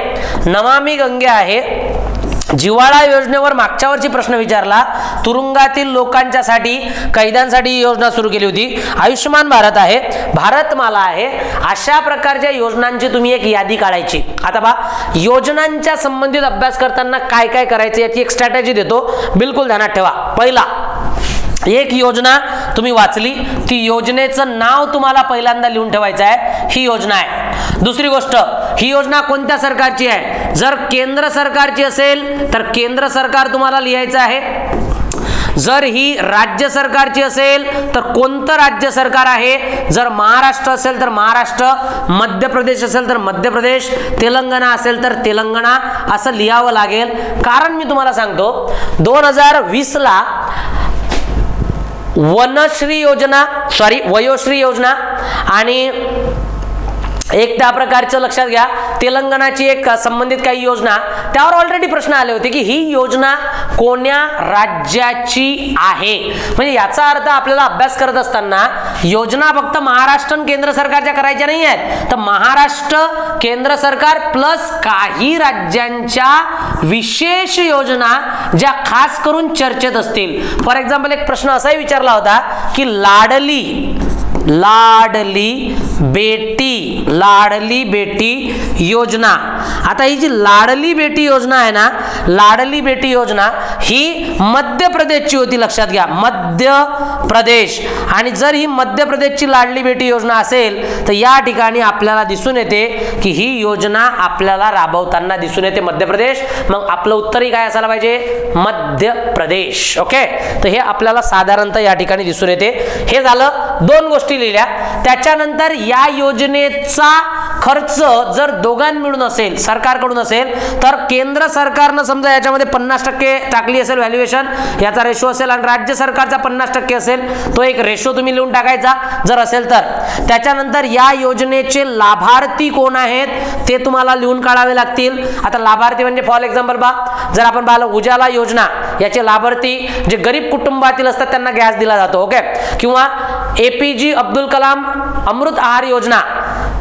नमामि गंगे आहे, जिव्हाळा योजनेवर मागच्या वर्षी प्रश्न विचारला, तुरुंगातील लोकांच्यासाठी कैद्यांसाठी योजना सुरू केली होती, आयुष्यमान भारत आहे, भारतमाला आहे. अशा प्रकारच्या योजनांची तुम्ही एक यादी काढायची. आता पहा योजनांच्या संबंधित अभ्यास करताना काय काय करायचं याची एक स्ट्रॅटेजी देतो, बिलकुल ध्यानात ठेवा. पहिला, एक योजना तुम्ही वाचली, ती योजनेचं नाव तुम्हाला पहिल्यांदा लिहून ठेवायचं आहे, ही योजना आहे. दुसरी गोष्ट, ही योजना कोणत्या सरकारची आहे? जर केंद्र सरकारची असेल तर केंद्र सरकार तुम्हाला लिहायचं आहे. जर ही राज्य सरकारची असेल तर कोणतं राज्य सरकार आहे, जर महाराष्ट्र असेल तर महाराष्ट्र, मध्य प्रदेश असेल तर मध्य प्रदेश, तेलंगणा असेल तर तेलंगणा असं लिहावं लागेल. कारण मी तुम्हाला सांगतो 2020 ला वयोश्री योजना आणि एक त्या प्रकारचं लक्षात घ्या, तेलंगणाची एक संबंधित काही योजना, त्यावर ऑलरेडी प्रश्न आले होते की ही योजना कोण्या राज्याची आहे. म्हणजे याचा अर्थ आपल्याला अभ्यास करत असताना योजना फक्त महाराष्ट्र आणि केंद्र सरकारच्या करायच्या नाही आहेत, तर महाराष्ट्र, केंद्र सरकार प्लस काही राज्यांच्या विशेष योजना ज्या खास करून चर्चेत असतील. फॉर एक्झाम्पल एक प्रश्न असाही विचारला होता की लाडली बेटी योजना. आता ही जी लाडली बेटी योजना आहे ना, लाडली बेटी योजना ही मध्य प्रदेशची होती, लक्षात घ्या, मध्य प्रदेश. आणि जर ही मध्य प्रदेशची लाडली बेटी योजना असेल तर या ठिकाणी आपल्याला दिसून येते की ही योजना आपल्याला राबवताना दिसून येते मध्य प्रदेश. मग आपलं उत्तरही काय असायला पाहिजे? मध्य प्रदेश. ओके, तर हे आपल्याला साधारणतः या ठिकाणी दिसून येते. हे झालं, दोन गोष्टी लिहिल्या. त्याच्यानंतर या योजनेचा खर्च जर दोघां मिळून असेल, सरकारकडून असेल, तर केंद्र सरकारनं समजा याच्यामध्ये 50% टाकली असेल व्हॅल्युएशन, याचा रेशो असेल, आणि राज्य सरकारचा 50% असेल, तो एक रेशो तुम्ही लिहून टाकायचा जर असेल तर. त्याच्यानंतर या योजनेचे लाभार्थी कोण आहेत ते तुम्हाला लिहून काढावे लागतील. आता लाभार्थी म्हणजे फॉर एक्झाम्पल जर आपण पाहिलं उजाला योजना, याचे लाभार्थी जे गरीब कुटुंबातील असतात त्यांना गॅस दिला जातो. ओके, किंवा APJ अब्दुल कलाम अमृत आहार योजना,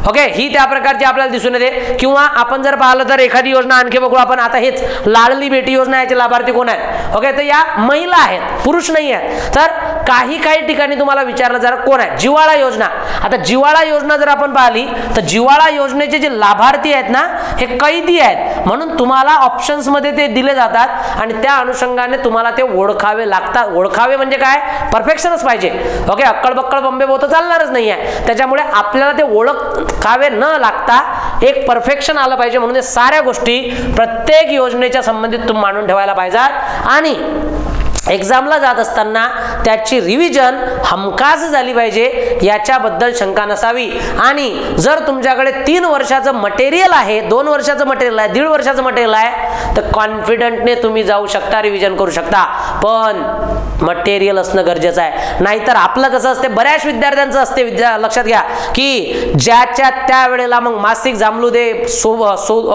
ओके, ही त्या प्रकारची आपल्याला दिसून येते. किंवा आपण जर पाहिलं तर एखादी योजना आणखी बघू आपण, आता हेच लाडली बेटी योजना, याचे लाभार्थी कोण आहेत? ओके, तर या महिला आहेत, पुरुष नाही आहेत. तर काही ठिकाणी तुम्हाला विचारलं जरा कोण आहे? जिव्हाळा योजना. आता जिव्हाळा योजना जर आपण पाहिली तर जिव्हाळा योजनेचे जे लाभार्थी आहेत ना, हे कैदी आहेत, म्हणून तुम्हाला ऑप्शन्स मध्ये ते दिले जातात आणि त्या अनुषंगाने तुम्हाला ते ओळखावे लागतात. ओळखावे म्हणजे काय? परफेक्शनच पाहिजे. ओके, अक्कड बक्कड बंबे बोत चालणारच नाही आहे. त्याच्यामुळे आपल्याला ते ओळखावे न लागता एक परफेक्शन आलं पाहिजे, म्हणून हे साऱ्या गोष्टी प्रत्येक योजनेच्या संबंधित तुम्ही मांडून ठेवायला पाहिजेत. आणि एक्झामला जात असताना त्याची रिव्हिजन हमखास झाली पाहिजे, याच्याबद्दल शंका नसावी. आणि जर तुमच्याकडे 3 वर्षाचं मटेरियल आहे, 2 वर्षाचं मटेरियल आहे, 1.5 वर्षाचं मटेरियल आहे, तर कॉन्फिडंटने तुम्ही जाऊ शकता, रिव्हिजन करू शकता. पण मटेरियल असणं गरजेचं आहे. नाहीतर आपलं कसं असते, बऱ्याच विद्यार्थ्यांचं असते, लक्षात घ्या की ज्याच्या त्या वेळेला मग मासिक जांभळू दे,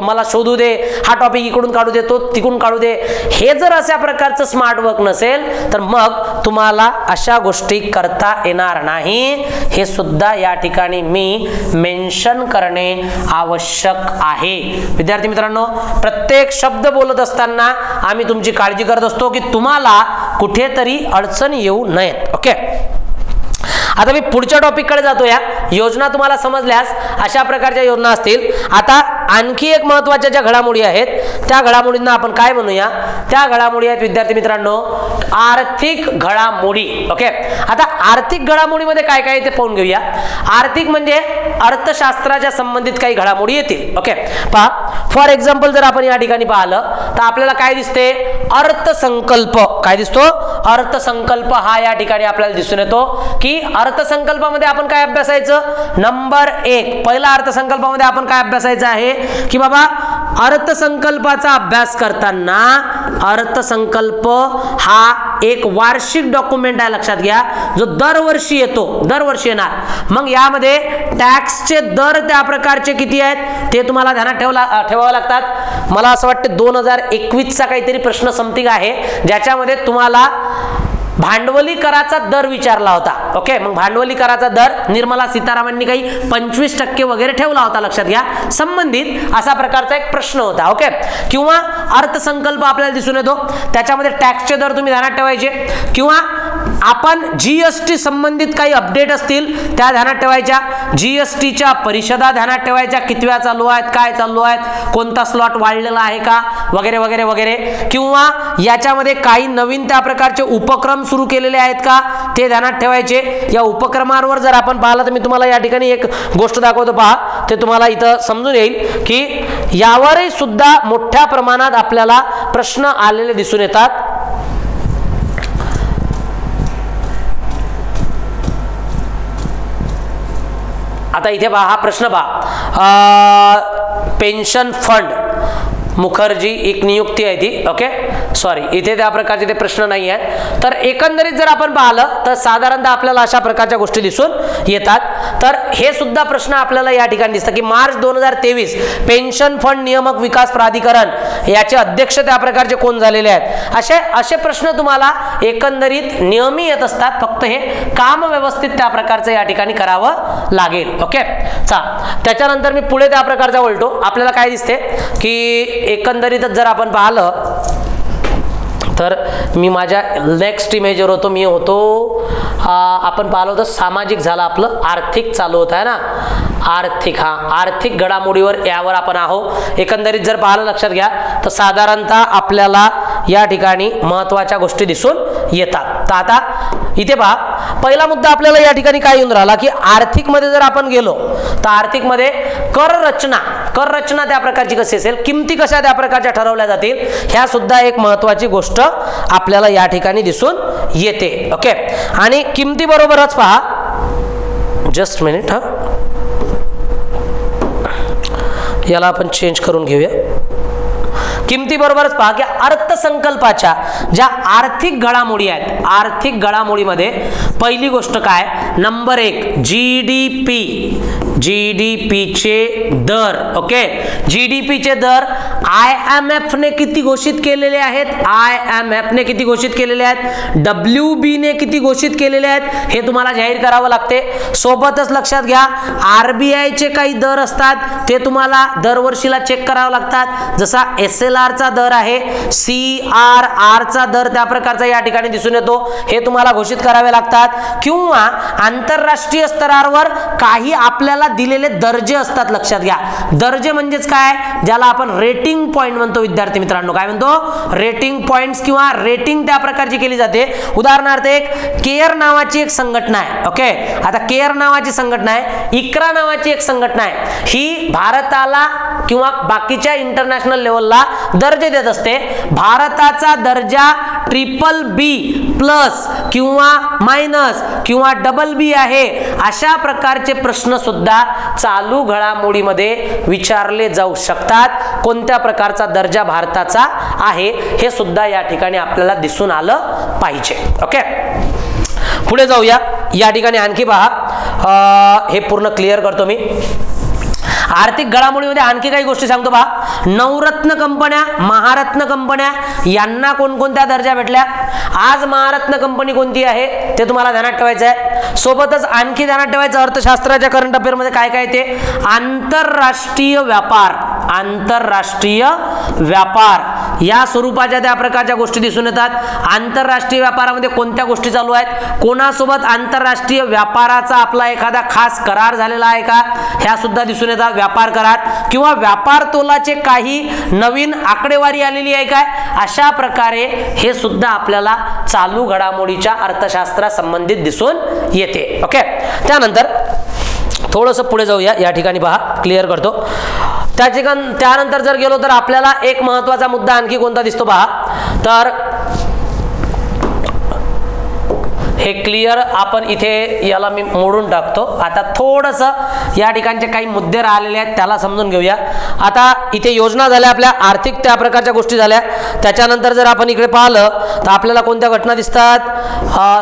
मला शोधू दे, हा टॉपिक इकडून काढू दे, तो तिकडून काढू दे. हे जर अशा प्रकारचं स्मार्ट वर्क नसेल तर मग तुम्हाला अशा गोष्टी करता येणार नाही. हे सुद्धा या ठिकाणी मी मेन्शन करणे आवश्यक आहे. विद्यार्थी मित्रांनो, प्रत्येक शब्द बोलत असताना आम्ही तुमची काळजी करत असतो की तुम्हाला कुठेतरी अडचण येऊ नयेत. ओके, आता मी पुढच्या टॉपिक कडे जातो. या योजना तुम्हाला समजल्यास अशा प्रकारच्या योजना असतील. आता आणखी एक महत्त्वाच्या ज्या घडामोडी आहेत त्या घडामोडींना आपण काय म्हणूया? त्या घडामोडी आहेत विद्यार्थी मित्रांनो आर्थिक घडामोडी. ओके, आता आर्थिक घडामोडीमध्ये काय काय ते पाहून घेऊया. आर्थिक म्हणजे अर्थशास्त्राच्या संबंधित काही घडामोडी येतील. ओके, पहा, फॉर एक्झाम्पल जर आपण या ठिकाणी पाहिलं तर आपल्याला काय दिसते? अर्थसंकल्प. काय दिसतो? अर्थसंकल्प हा या ठिकाणी आपल्याला दिसून येतो की अर्थसंकल्पामध्ये आपण काय अभ्यासायचं? नंबर 1, पहिला अर्थसंकल्पामध्ये आपण काय अभ्यासायचं आहे की बाबा अर्थसंकल्पाचा अभ्यास करताना अर्थसंकल्प हा एक वार्षिक डॉक्युमेंट आहे, लक्षात घ्या, जो दरवर्षी येतो, दरवर्षी येणार. मग यामध्ये टॅक्सचे दर त्या प्रकारचे किती आहेत ते तुम्हाला ध्यानात ठेवावे लागतात. मला असं वाटतं 2021चा काहीतरी प्रश्न समथिंग आहे ज्याच्यामध्ये तुम्हाला भांडवली कराचा दर विचारला होता. ओके, मग भांडवली कराचा दर निर्मला सीतारामननी काही 25% वगैरे ठेवला होता, लक्षात घ्या. संबंधित असा प्रकारचा एक प्रश्न होता. ओके, किंवा अर्थसंकल्प आपल्याला दिसून येतो, त्याच्यामध्ये टॅक्सचे दर तुम्ही ध्यानात ठेवायचे, किंवा आपण जीएसटी संबंधित काही अपडेट असतील त्या ध्यानात ठेवायच्या, जीएसटीच्या परिषदा ध्यानात ठेवायच्या, कितव्या चालू आहेत, काय चालू आहेत, कोणता स्लॉट वाढलेला आहे का, वगैरे वगैरे वगैरे, किंवा याच्यामध्ये काही नवीन त्या प्रकारचे उपक्रम सुरू केलेले आहेत का ते ध्यानात ठेवायचे. या उपक्रमांवर जर आपण पाहिलं तर मी तुम्हाला या ठिकाणी एक गोष्ट दाखवतो, पहा, ते तुम्हाला इथं समजून येईल की यावरही सुद्धा मोठ्या प्रमाणात आपल्याला प्रश्न आलेले दिसून येतात. आता इथे पहा, हा प्रश्न पहा, पेन्शन फंड मुखर्जी एक नियुक्ती आहे ती. ओके, सॉरी, इथे त्या प्रकारचे ते प्रश्न नाही आहेत. तर एकंदरीत जर आपण पाहिलं तर साधारणतः आपल्याला अशा प्रकारच्या गोष्टी दिसून येतात. तर हे सुद्धा प्रश्न आपल्याला या ठिकाणी दिसतं की मार्च 2023 पेन्शन फंड नियामक विकास प्राधिकरण याचे अध्यक्ष त्या प्रकारचे कोण झालेले आहेत, असे प्रश्न तुम्हाला एकंदरीत नेहमी येत असतात. फक्त हे काम व्यवस्थित त्या प्रकारचं या ठिकाणी करावं लागेल. ओके, त्याच्यानंतर मी पुढे त्या प्रकारचा वळतो. आपल्याला काय दिसते की एकंदरीतच जर आपण पाहिलं तर मी माझ्या नेक्स्ट इमेजवर होतो, मी होतो आपण पाहिलं होतं सामाजिक झालं आपलं, आर्थिक चालू होत आहे ना, आर्थिक, आर्थिक घडामोडीवर यावर आपण आहोत. एकंदरीत जर पाहिलं, लक्षात घ्या, तर साधारणतः आपल्याला या ठिकाणी महत्त्वाच्या गोष्टी दिसून येतात. तर आता इथे पहा, पहिला मुद्दा आपल्याला या ठिकाणी काय येऊन राहिला की आर्थिक मध्ये जर आपण गेलो तर आर्थिक मध्ये कर रचना त्या प्रकारची कशी असेल, किमती कशा त्या प्रकारच्या ठरवल्या जातील, ह्या सुद्धा एक महत्त्वाची गोष्ट आपल्याला या ठिकाणी दिसून येते. ओके, आणि किमती बरोबरच पहा, जस्ट मिनिट, याला आपण चेंज करून घेऊया. किमती बरोबरच पहा की अर्थसंकल्पाच्या ज्या आर्थिक घडामोडी आहेत, आर्थिक घडामोडीमध्ये पहिली गोष्ट काय, नंबर 1 जीडीपीचे दर. ओके, जीडीपीचे दर IMF ने किती घोषित केलेले आहेत, IMF ने किती घोषित केलेले आहेत, WB ने किती घोषित केलेले आहेत, हे तुम्हाला जाहीर करावं लागते. सोबतच लक्षात घ्या, RBI चे काही दर असतात ते तुम्हाला दरवर्षीला चेक करावं लागतात. जसा SLR चा दर आहे, CRR चा दर त्या प्रकारचा या ठिकाणी दिसून येतो, हे तुम्हाला घोषित करावे लागतात. किंवा आंतरराष्ट्रीय स्तरावर काही आपल्याला दिलेले दर्जे असतात. लक्षात घ्या, दर्जे म्हणजेच काय, ज्याला आपण रेटिंग पॉइंट म्हणतो. विद्यार्थी मित्रांनो, काय म्हणतो, रेटिंग पॉइंट्स किंवा रेटिंग त्या प्रकारची केली जाते. उदाहरणार्थ एक केअर नावाची एक संघटना आहे. ओके, आता केअर नावाची संघटना आहे, इक्रा नावाची एक संघटना आहे, ही भारताला किंवा बाकीच्या इंटरनॅशनल लेवलला दर्जे देत असते. भारताचा दर्जा BBB+ किंवा मायनस किंवा BB आहे, अशा प्रकारचे प्रश्न सुद्धा चालू घडामोडीमध्ये विचारले जाऊ शकतात. कोणत्या प्रकारचा दर्जा भारताचा आहे हे सुद्धा या ठिकाणी आपल्याला दिसून आलं पाहिजे. ओके, पुढे जाऊया. या ठिकाणी आणखी पहा, हे पूर्ण क्लिअर करतो मी. आर्थिक घडामोडीमध्ये आणखी काही गोष्टी सांगतो पहा. नवरत्न कंपन्या, महारत्न कंपन्या यांना कोणकोणत्या दर्जा भेटल्या, आज महारत्न कंपनी कोणती आहे ते तुम्हाला ध्यानात ठेवायचं आहे. सोबतच आणखी ध्यानात ठेवायचं अर्थशास्त्राच्या करंट अफेअर मध्ये काय काय ते, आंतरराष्ट्रीय व्यापार या स्वरूपाच्या त्या प्रकारच्या गोष्टी दिसून येतात. आंतरराष्ट्रीय व्यापारामध्ये कोणत्या गोष्टी चालू आहेत, कोणासोबत आंतरराष्ट्रीय व्यापाराचा आपला एखादा खास करार झालेला आहे का, ह्या सुद्धा दिसून येतात. व्यापार करार किंवा व्यापार तोलाचे काही नवीन आकडेवारी आलेली आहे काय, अशा प्रकारे हे सुद्धा आपल्याला चालू घडामोडीच्या अर्थशास्त्रा संबंधित दिसून येते. ओके, त्यानंतर थोडंसं पुढे जाऊया. या ठिकाणी पहा, क्लिअर करतो. त्यानंतर जर गेलो तर आपल्याला एक महत्त्वाचा मुद्दा आणखी कोणता दिसतो पहा, तर हे क्लिअर आपण इथे याला मी मोडून टाकतो. आता थोडंसं या ठिकाणचे काही मुद्दे राहिलेले आहेत त्याला समजून घेऊया. आता इथे योजना झाल्या आपल्या, आर्थिक त्या प्रकारच्या गोष्टी झाल्या. त्याच्यानंतर जर आपण इकडे पाहिलं तर आपल्याला कोणत्या घटना दिसतात,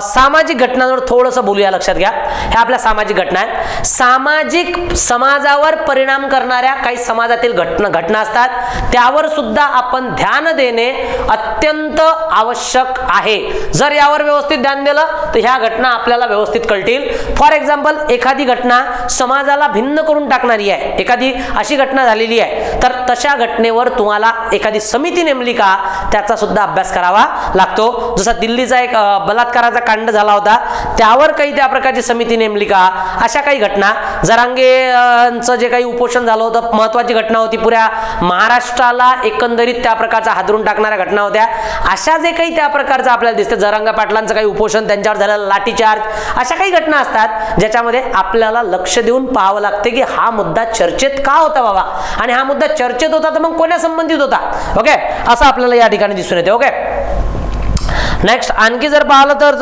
सामाजिक घटनांवर थोडंसं बोलूया. लक्षात घ्या, ह्या आपल्या सामाजिक घटना आहेत. सामाजिक समाजावर परिणाम करणाऱ्या काही समाजातील घटना असतात, त्यावर सुद्धा आपण ध्यान देणे अत्यंत आवश्यक आहे. जर यावर व्यवस्थित ध्यान दिलं तर ह्या घटना आपल्याला व्यवस्थित कळतील. फॉर एक्झाम्पल, एखादी घटना समाजाला भिन्न करून टाकणारी आहे, एखादी अशी घटना झालेली आहे, तर तशा घटनेवर तुम्हाला एखादी समिती नेमली का त्याचा सुद्धा अभ्यास करावा लागतो. जसा दिल्लीचा एक बलात्काराचा कांड झाला होता, त्यावर काही त्या प्रकारची समिती नेमली का, अशा काही घटना. जरांगेंचं जे काही उपोषण झालं होतं, महत्वाची घटना होती, पुऱ्या महाराष्ट्राला एकंदरीत त्या प्रकारचा हादरून टाकणाऱ्या घटना होत्या. अशा जे काही त्या प्रकारचं आपल्याला दिसते, जरांगे पाटलांचं काही उपोषण, त्यांच्यावर झालेला लाठीचार्ज, अशा काही घटना असतात ज्याच्यामध्ये आपल्याला लक्ष देऊन पाहावं लागते की हा मुद्दा चर्चेत का होता बाबा, आणि हा मुद्दा चर्चेत होता तर मग कोणा संबंधित होता. ओके, असं आपल्याला या ठिकाणी दिसून येते. ओके, नेक्स्ट आणखी जर पाहिलं तर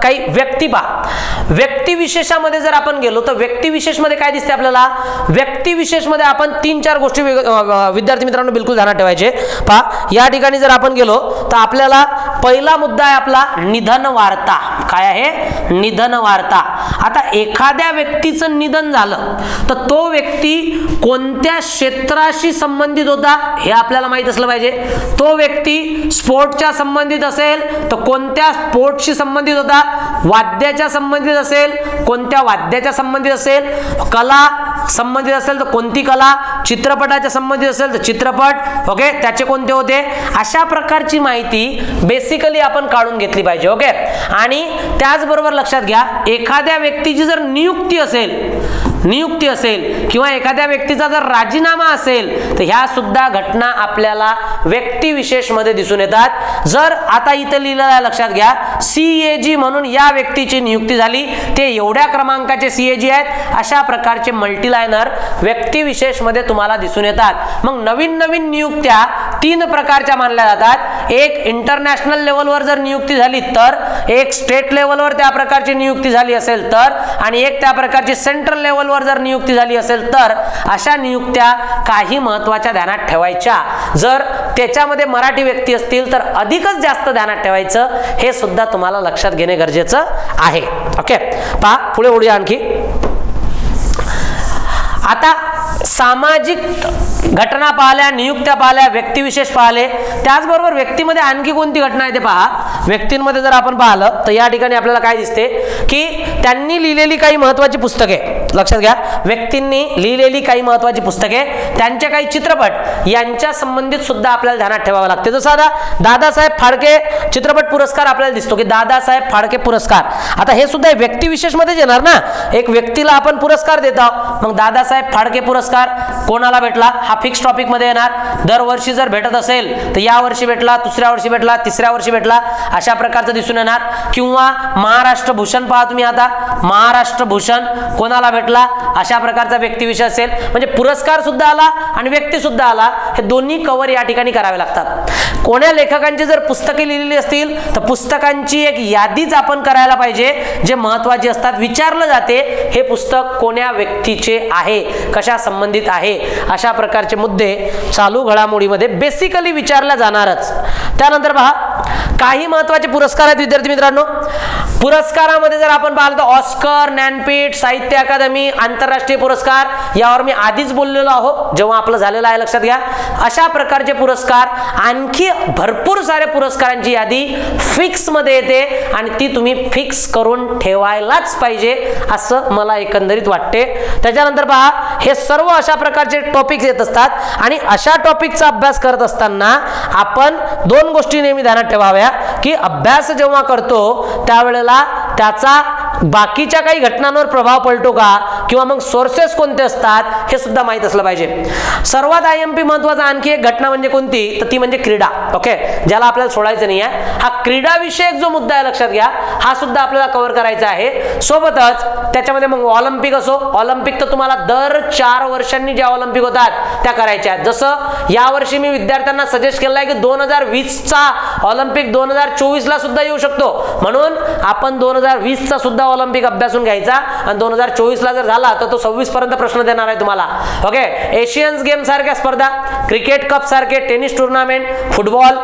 काही व्यक्ती पहा. व्यक्तिविशेषामध्ये जर आपण गेलो तर व्यक्तिविशेषमध्ये काय दिसते आपल्याला, व्यक्तिविशेषमध्ये आपण 3-4 गोष्टी विद्यार्थी मित्रांनो बिलकुल ध्यानात ठेवायचे. पहा, या ठिकाणी जर आपण गेलो तर आपल्याला पहिला मुद्दा आहे आपला निधन वार्ता. काय आहे, निधन वार्ता. आता एखाद्या व्यक्तीचं निधन झालं तर तो व्यक्ती कोणत्या क्षेत्राशी संबंधित होता हे आपल्याला माहित असलं पाहिजे. तो व्यक्ती स्पोर्टच्या संबंधित असेल तर कोणत्या स्पोर्ट्सशी संबंधित होता, वाद्याच्या संबंधित असेल कोणत्या वाद्याच्या संबंधित असेल, कला संबंधित असेल तर कोणती कला, चित्रपटाच्या संबंधित असेल तर चित्रपट, ओके, त्याचे कोणते होते. अशा प्रकारची माहिती बेसिकली आपण काढून घेतली पाहिजे. ओके, आणि त्याचबरोबर लक्षात घ्या, एखाद्या व्यक्तीची जर नियुक्ती असेल किंवा एखाद्या व्यक्तीचा जर राजीनामा असेल तर ह्या सुद्धा घटना आपल्याला व्यक्तिविशेष मध्ये दिसून येतात. जर आता इथं लिहिलेलं आहे, लक्षात घ्या, CAG म्हणून या व्यक्तीची नियुक्ती झाली, ते एवढ्या क्रमांकाचे CAG आहेत, अशा प्रकारचे मल्टीलायनर व्यक्तिविशेष मध्ये तुम्हाला दिसून येतात. मग नवीन नवीन नियुक्त्या 3 प्रकारच्या मानल्या जातात. एक इंटरनॅशनल लेवलवर जर नियुक्ती झाली तर, एक स्टेट लेवलवर त्या प्रकारची नियुक्ती झाली असेल तर, आणि एक त्या प्रकारची सेंट्रल लेवलवर जर नियुक्ती झाली असेल तर, अशा नियुक्त्या काही महत्वाच्या ध्यानात ठेवायच्या. जर त्याच्यामध्ये मराठी व्यक्ती असतील तर अधिकच जास्त ध्यानात ठेवायचं, हे सुद्धा तुम्हाला लक्षात घेणे गरजेचं आहे. ओके, पहा पुढे ओढूया आणखी. आता सामाजिक घटना पाहिल्या, नियुक्त्या पाहिल्या, व्यक्तिविशेष पाहिले, त्याचबरोबर व्यक्तीमध्ये आणखी कोणती घटना आहे ते पहा. व्यक्तींमध्ये जर आपण पाहिलं तर या ठिकाणी आपल्याला काय दिसते की त्यांनी लिहिलेली काही महत्वाची पुस्तके. लक्षात घ्या, व्यक्तींनी लिहिलेली काही महत्वाची पुस्तके, त्यांचे काही चित्रपट यांच्या संबंधित सुद्धा आपल्याला ध्यानात ठेवावं लागते. जसं आता दादासाहेब फाळके चित्रपट पुरस्कार आपल्याला दिसतो की दादासाहेब फाळके पुरस्कार. आता हे सुद्धा व्यक्तिविशेष मध्येच येणार ना, एक व्यक्तीला आपण पुरस्कार देत आहोत, मग दादासाहेब फाळके पुरस्कार कोणाला भेटला हा फिक्स टॉपिक मध्ये येणार. दरवर्षी जर भेटत असेल तर या वर्षी भेटला, दुसऱ्या वर्षी भेटला, तिसऱ्या वर्षी भेटला, अशा प्रकारचं दिसून येणार. किंवा महाराष्ट्र भूषण पहा तुम्ही, आता महाराष्ट्र भूषण कोणाला भेटला, अशा प्रकारचा व्यक्तिविशेष असेल. म्हणजे पुरस्कार सुद्धा आला आणि व्यक्ती सुद्धा आला, हे दोन्ही कव्हर या ठिकाणी करावे लागतात. कोण्या लेखकांची जर पुस्तके लिहिलेली असतील तर पुस्तकांची एक यादीच आपण करायला पाहिजे, जे महत्वाचे असतात. विचारलं जाते हे पुस्तक कोण्या व्यक्तीचे आहे, कशा संबंधित आहे, अशा प्रकारचे मुद्दे चालू घडामोडीमध्ये बेसिकली विचारल्या जाणारच. त्यानंतर पहा, काही महत्वाचे पुरस्कार आहेत विद्यार्थी मित्रांनो. पुरस्कारामध्ये जर आपण पाहिलं तर ऑस्कर, ज्ञानपीठ, साहित्य अकादमी, आंतरराष्ट्रीय पुरस्कार, यावर मी आधीच बोललेलो आहो जेव्हा आपलं झालेलं आहे, लक्षात घ्या. अशा प्रकारचे पुरस्कार, आणखी भरपूर सारे पुरस्कारांची यादी फिक्स मध्ये येते आणि ती तुम्ही फिक्स करून ठेवायलाच पाहिजे असं मला एकंदरीत वाटते. त्याच्यानंतर पहा, हे सर्व अशा प्रकारचे टॉपिक्स येत असतात आणि अशा टॉपिकचा अभ्यास करत असताना आपण 2 गोष्टी नेहमी ध्यानात ठेवाव्या की अभ्यास जेव्हा करतो त्यावेळेला त्याचा बाकीच्या काही घटनांवर प्रभाव पडतो का किंवा मग सोर्सेस कोणते असतात हे सुद्धा माहित असलं पाहिजे. सर्वात IMP महत्वाचा आणखी एक घटना म्हणजे कोणती, तर ती म्हणजे क्रीडा. ओके, ज्याला आपल्याला सोडायचं नाही आहे. हा क्रीडा विषयक जो मुद्दा आहे लक्षात घ्या, हा सुद्धा आपल्याला कव्हर करायचा आहे. सोबतच त्याच्यामध्ये मग ऑलिम्पिक असो, ऑलिम्पिक तर तुम्हाला दर 4 वर्षांनी ज्या ऑलिम्पिक होतात त्या करायच्या आहेत. जसं यावर्षी मी विद्यार्थ्यांना सजेस्ट केलं आहे की 2020चा ऑलिम्पिक 2024ला सुद्धा येऊ शकतो, म्हणून आपण 2020चा सुद्धा ऑलिम्पिक अभ्यासून घ्यायचा आणि 2024ला जर झाला तर तो 26 पर्यंत प्रश्न देणार आहे तुम्हाला. ओके, एशियन्स गेम सारख्या स्पर्धा, क्रिकेट कप सारखे, tennis tournament, football,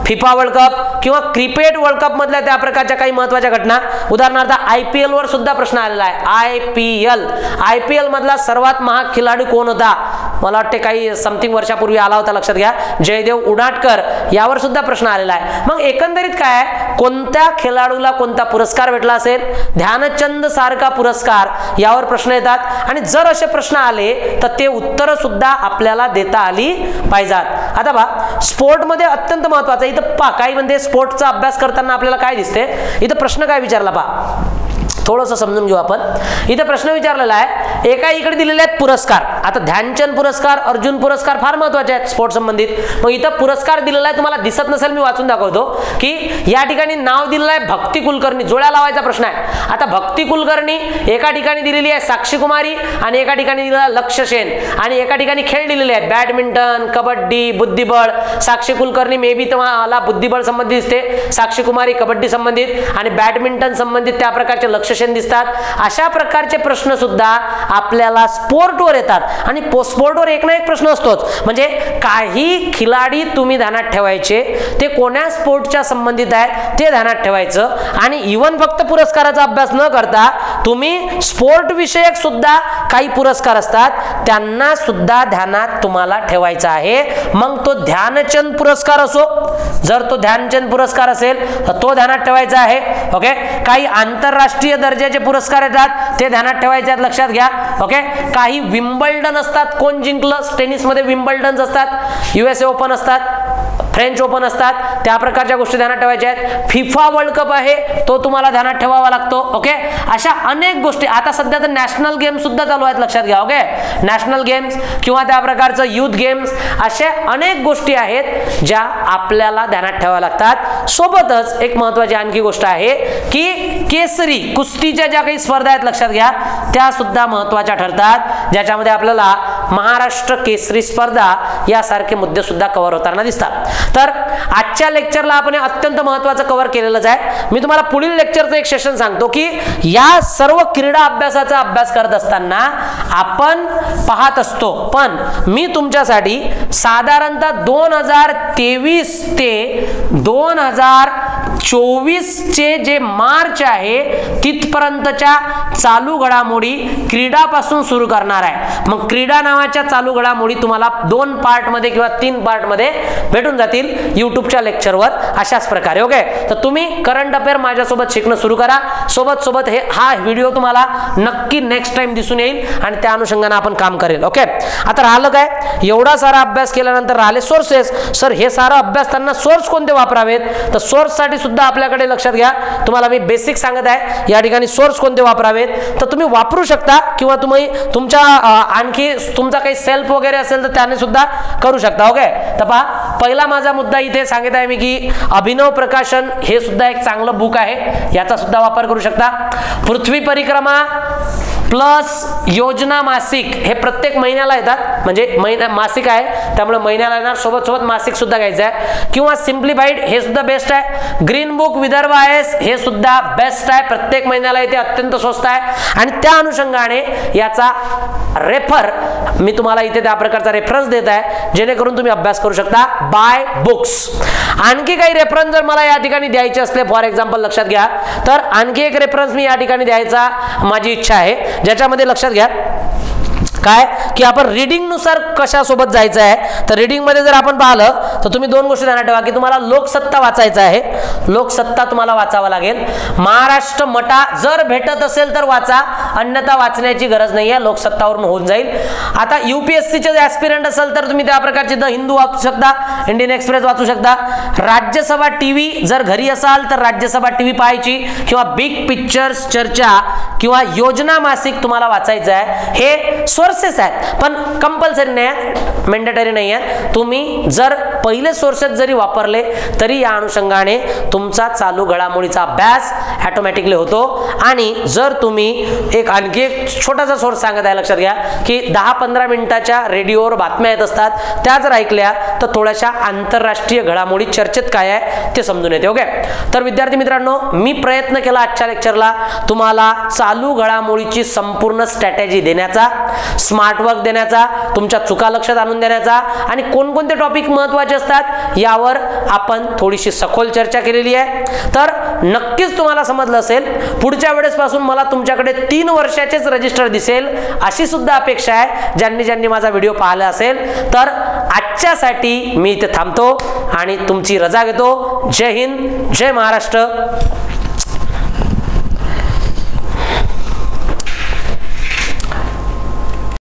FIFA world cup किंवा क्रिकेट वर्ल्ड कप मधल्या त्या प्रकारच्या काही महत्वाच्या घटना, उदाहरणार्थ IPL वर सुद्धा प्रश्न आलेला आहे. IPL मधला सर्वात महाग खिलाडी कोण होता, मला वाटते काही समथिंग वर्षापूर्वी आला होता, लक्षात घ्या, जयदेव उनाडकर, यावर सुद्धा प्रश्न आलेला आहे. मग एकंदरीत काय आहे, कोणत्या खेळाडूला कोणता पुरस्कार भेटला असेल, ध्यानचंद सारखा पुरस्कार, यावर प्रश्न येतात. आणि जर असे प्रश्न आले तर ते उत्तर सुद्धा आपल्याला देता आली पाहिजेत. आता पहा, स्पोर्ट मध्ये अत्यंत महत्वाचं इथं पहा, काही म्हणजे स्पोर्टचा अभ्यास करताना आपल्याला काय दिसते, इथं प्रश्न काय विचारला पहा, थोडंसं समजून घेऊ आपण. इथे प्रश्न विचारलेला आहे, एका इकडे दिलेले आहेत पुरस्कार. आता ध्यानचंद पुरस्कार, अर्जुन पुरस्कार फार महत्वाचे आहेत स्पोर्ट्स संबंधित. मग इथं पुरस्कार दिलेला आहे, तुम्हाला दिसत नसेल मी वाचून दाखवतो की या ठिकाणी नाव दिलेलं आहे भक्ती कुलकर्णी, जोड्या लावायचा प्रश्न आहे. आता भक्ती कुलकर्णी एका ठिकाणी दिलेली आहे साक्षी कुमारी आणि एका ठिकाणी दिलेला लक्ष्य सेन आणि एका ठिकाणी खेळ दिलेले आहेत बॅडमिंटन, कबड्डी, बुद्धिबळ. साक्षी कुलकर्णी मे बी तुम्हाला बुद्धिबळ संबंधित दिसते, साक्षी कुमारी कबड्डी संबंधित आणि बॅडमिंटन संबंधित त्या प्रकारचे लक्ष्य दिसतात. अशा प्रकारचे प्रश्न सुद्धा आपल्याला स्पोर्टवर येतात आणि स्पोर्टवर एक ना एक प्रश्न असतोच. म्हणजे काही खिलाडी तुम्ही ध्यानात ठेवायचे, ते कोण्या स्पोर्टच्या संबंधित आहेत ते ध्यानात ठेवायचं आणि इव्हन फक्त पुरस्काराचा अभ्यास न करता तुम्ही स्पोर्ट विषयक सुद्धा काही पुरस्कार असतात त्यांना सुद्धा ध्यानात तुम्हाला ठेवायचा आहे. मग तो ध्यानचंद पुरस्कार असो, जर तो ध्यानचंद पुरस्कार असेल तर तो ध्यानात ठेवायचा आहे. ओके, काही आंतरराष्ट्रीय दर्जाचे पुरस्कार येतात ते ध्यानात ठेवायचे आहेत, लक्षात घ्या. ओके, काही विम्बल्डन असतात, कोण जिंकलं, टेनिस मध्ये विम्बल्डन असतात, USA ओपन असतात, फ्रेंच ओपन असतात, त्या प्रकारच्या गोष्टी ध्यानात ठेवायच्या आहेत. फिफा वर्ल्ड कप आहे तो तुम्हाला ध्यानात ठेवावा लागतो. ओके, अशा अनेक गोष्टी. आता सध्या तर नॅशनल गेम्स सुद्धा चालू आहेत, लक्षात घ्या. ओके, नॅशनल गेम्स किंवा त्या प्रकारचं युथ गेम्स, अशा अनेक गोष्टी आहेत ज्या आपल्याला ध्यानात ठेवाव्या लागतात. सोबतच एक महत्वाची आणखी गोष्ट आहे की केसरी कुस्तीच्या ज्या काही स्पर्धा आहेत लक्षात घ्या, त्या सुद्धा महत्वाच्या ठरतात, ज्याच्यामध्ये आपल्याला महाराष्ट्र केसरी स्पर्धा यासारखे मुद्दे सुद्धा कव्हर होताना दिसतात. तर आजच्या लेक्चरला आपण अत्यंत महत्त्वाचं कव्हर केलेलंच आहे. मी तुम्हाला पुढील लेक्चरचं एक सेशन सांगतो की या सर्व क्रीडा अभ्यासाचा अभ्यास करत असताना आपण पाहत असतो, पण मी तुमच्यासाठी साधारणतः 2023 ते 2024 चे जे मार्च आहे तिथपर्यंतच्या चालू घडामोडी क्रीडापासून सुरू करणार आहे. मग क्रीडा नावाच्या चालू घडामोडी तुम्हाला 2 पार्ट मध्ये किंवा 3 पार्ट मध्ये भेटून जातील युट्यूबच्या लेक्चरवर अशाच प्रकारे. ओके, तर तुम्ही करंट अफेअर माझ्यासोबत शिकणं सुरू करा. सोबत हा व्हिडिओ तुम्हाला नक्की नेक्स्ट टाइम दिसून येईल आणि त्या अनुषंगाने आपण काम करेल. ओके, आता राहिलं काय, एवढा सारा अभ्यास केल्यानंतर राहिले सोर्सेस. सर हे सारा अभ्यास त्यांना सोर्स कोणते वापरावेत, तर सोर्स साठी सुद्धा आपल्याकडे लक्षात घ्या, तुम्हाला मी बेसिक सांगत आहे या ठिकाणी सोर्स कोणते वापरावेत तर तुम्ही वापरू शकता किंवा तुम्ही तुमच्या आणखी तुमचा काही सेल्फ वगैरे असेल तर त्याने सुद्धा करू शकता. ओके, तर पहा, पहिला माझा मुद्दा इथे सांगत आहे मी की अभिनव प्रकाशन हे सुद्धा एक चांगलं बुक आहे, याचा सुद्धा वापर करू शकता. पृथ्वी परिक्रमा प्लस योजना मासिक हे प्रत्येक महिन्याला येतात, म्हणजे मासिक आहे त्यामुळे महिन्याला येणार, सोबत मासिक सुद्धा घ्यायचं आहे. किंवा सिम्प्लिफाईड हे सुद्धा बेस्ट आहे. ग्रीन बुक विदर्भ IAS हे सुद्धा बेस्ट आहे, प्रत्येक महिन्याला येते, अत्यंत स्वस्त आहे. आणि त्या अनुषंगाने याचा रेफर मी तुम्हाला इथे त्या प्रकारचा रेफरन्स देत आहे जेणेकरून तुम्ही अभ्यास करू शकता बाय बुक्स. आणखी काही रेफरन्स जर मला या ठिकाणी द्यायचे असले, फॉर एक्झाम्पल लक्षात घ्या, तर आणखी एक रेफरन्स मी या ठिकाणी द्यायचा माझी इच्छा आहे, ज्याच्यामध्ये लक्षात घ्या काय की आपण रीडिंग नुसार कशासोबत जायचं आहे. तर रीडिंग मध्ये जर आपण पाहिलं तर तुम्ही दोन गोष्टी ध्यानात ठेवा की तुम्हाला लोकसत्ता वाचायचं आहे, लोकसत्ता तुम्हाला वाचावा लागेल. महाराष्ट्र मटा जर भेटत असेल तर वाचा, अन्यथा वाचण्याची गरज नाही आहे, लोकसत्तावरून होऊन जाईल. आता UPSCचे ऍस्पिरंट असेल तर तुम्ही त्या प्रकारचे द हिंदू वाचू शकता, इंडियन एक्सप्रेस वाचू शकता. राज्यसभा टीव्ही जर घरी असाल तर राज्यसभा टीव्ही पाहायची, किंवा बिग पिक्चर्स चर्चा किंवा योजना मासिक तुम्हाला वाचायचं आहे. हे सोर्सेस आहेत पण कंपल्सरी नाही आहे, मॅन्डेटरी नाही आहे. तुम्ही जर पहिले सोर्सेस जरी वापरले तरी या अनुषंगाने तुमचा चालू घडामोडीचा अभ्यास ऑटोमॅटिकली होतो. आणि जर तुम्ही आणखी एक छोटासा सोर्स सांगत आहे, लक्षात घ्या की 10-15 मिनिटाच्या रेडिओवर बातम्या येत असतात, त्या जर ऐकल्या तर थोड्याशा आंतरराष्ट्रीय घडामोडी चर्चेत काय आहे ते समजून येते. ओके, तर विद्यार्थी मित्रांनो, मी प्रयत्न केला आजच्या लेक्चरला तुम्हाला चालू घडामोडीची संपूर्ण स्ट्रॅटेजी देण्याचा, स्मार्ट वर्क देण्याचा, तुमच्या चुका लक्षात आणून देण्याचा, आणि कोणकोणते टॉपिक महत्त्वाचे असतात यावर आपण थोडीशी सखोल चर्चा केलेली आहे. तर नक्कीच तुम्हाला समजलं असेल. पुढच्या वेळेस पासून मला तुमच्याकडे 3 वर्षाचेच रजिस्टर दिसेल अशी सुद्धा अपेक्षा आहे. ज्यांनी माझा व्हिडिओ पाहिला असेल तर आजच्यासाठी मी इथे थांबतो आणि तुमची रजा घेतो. जय हिंद, जय महाराष्ट्र.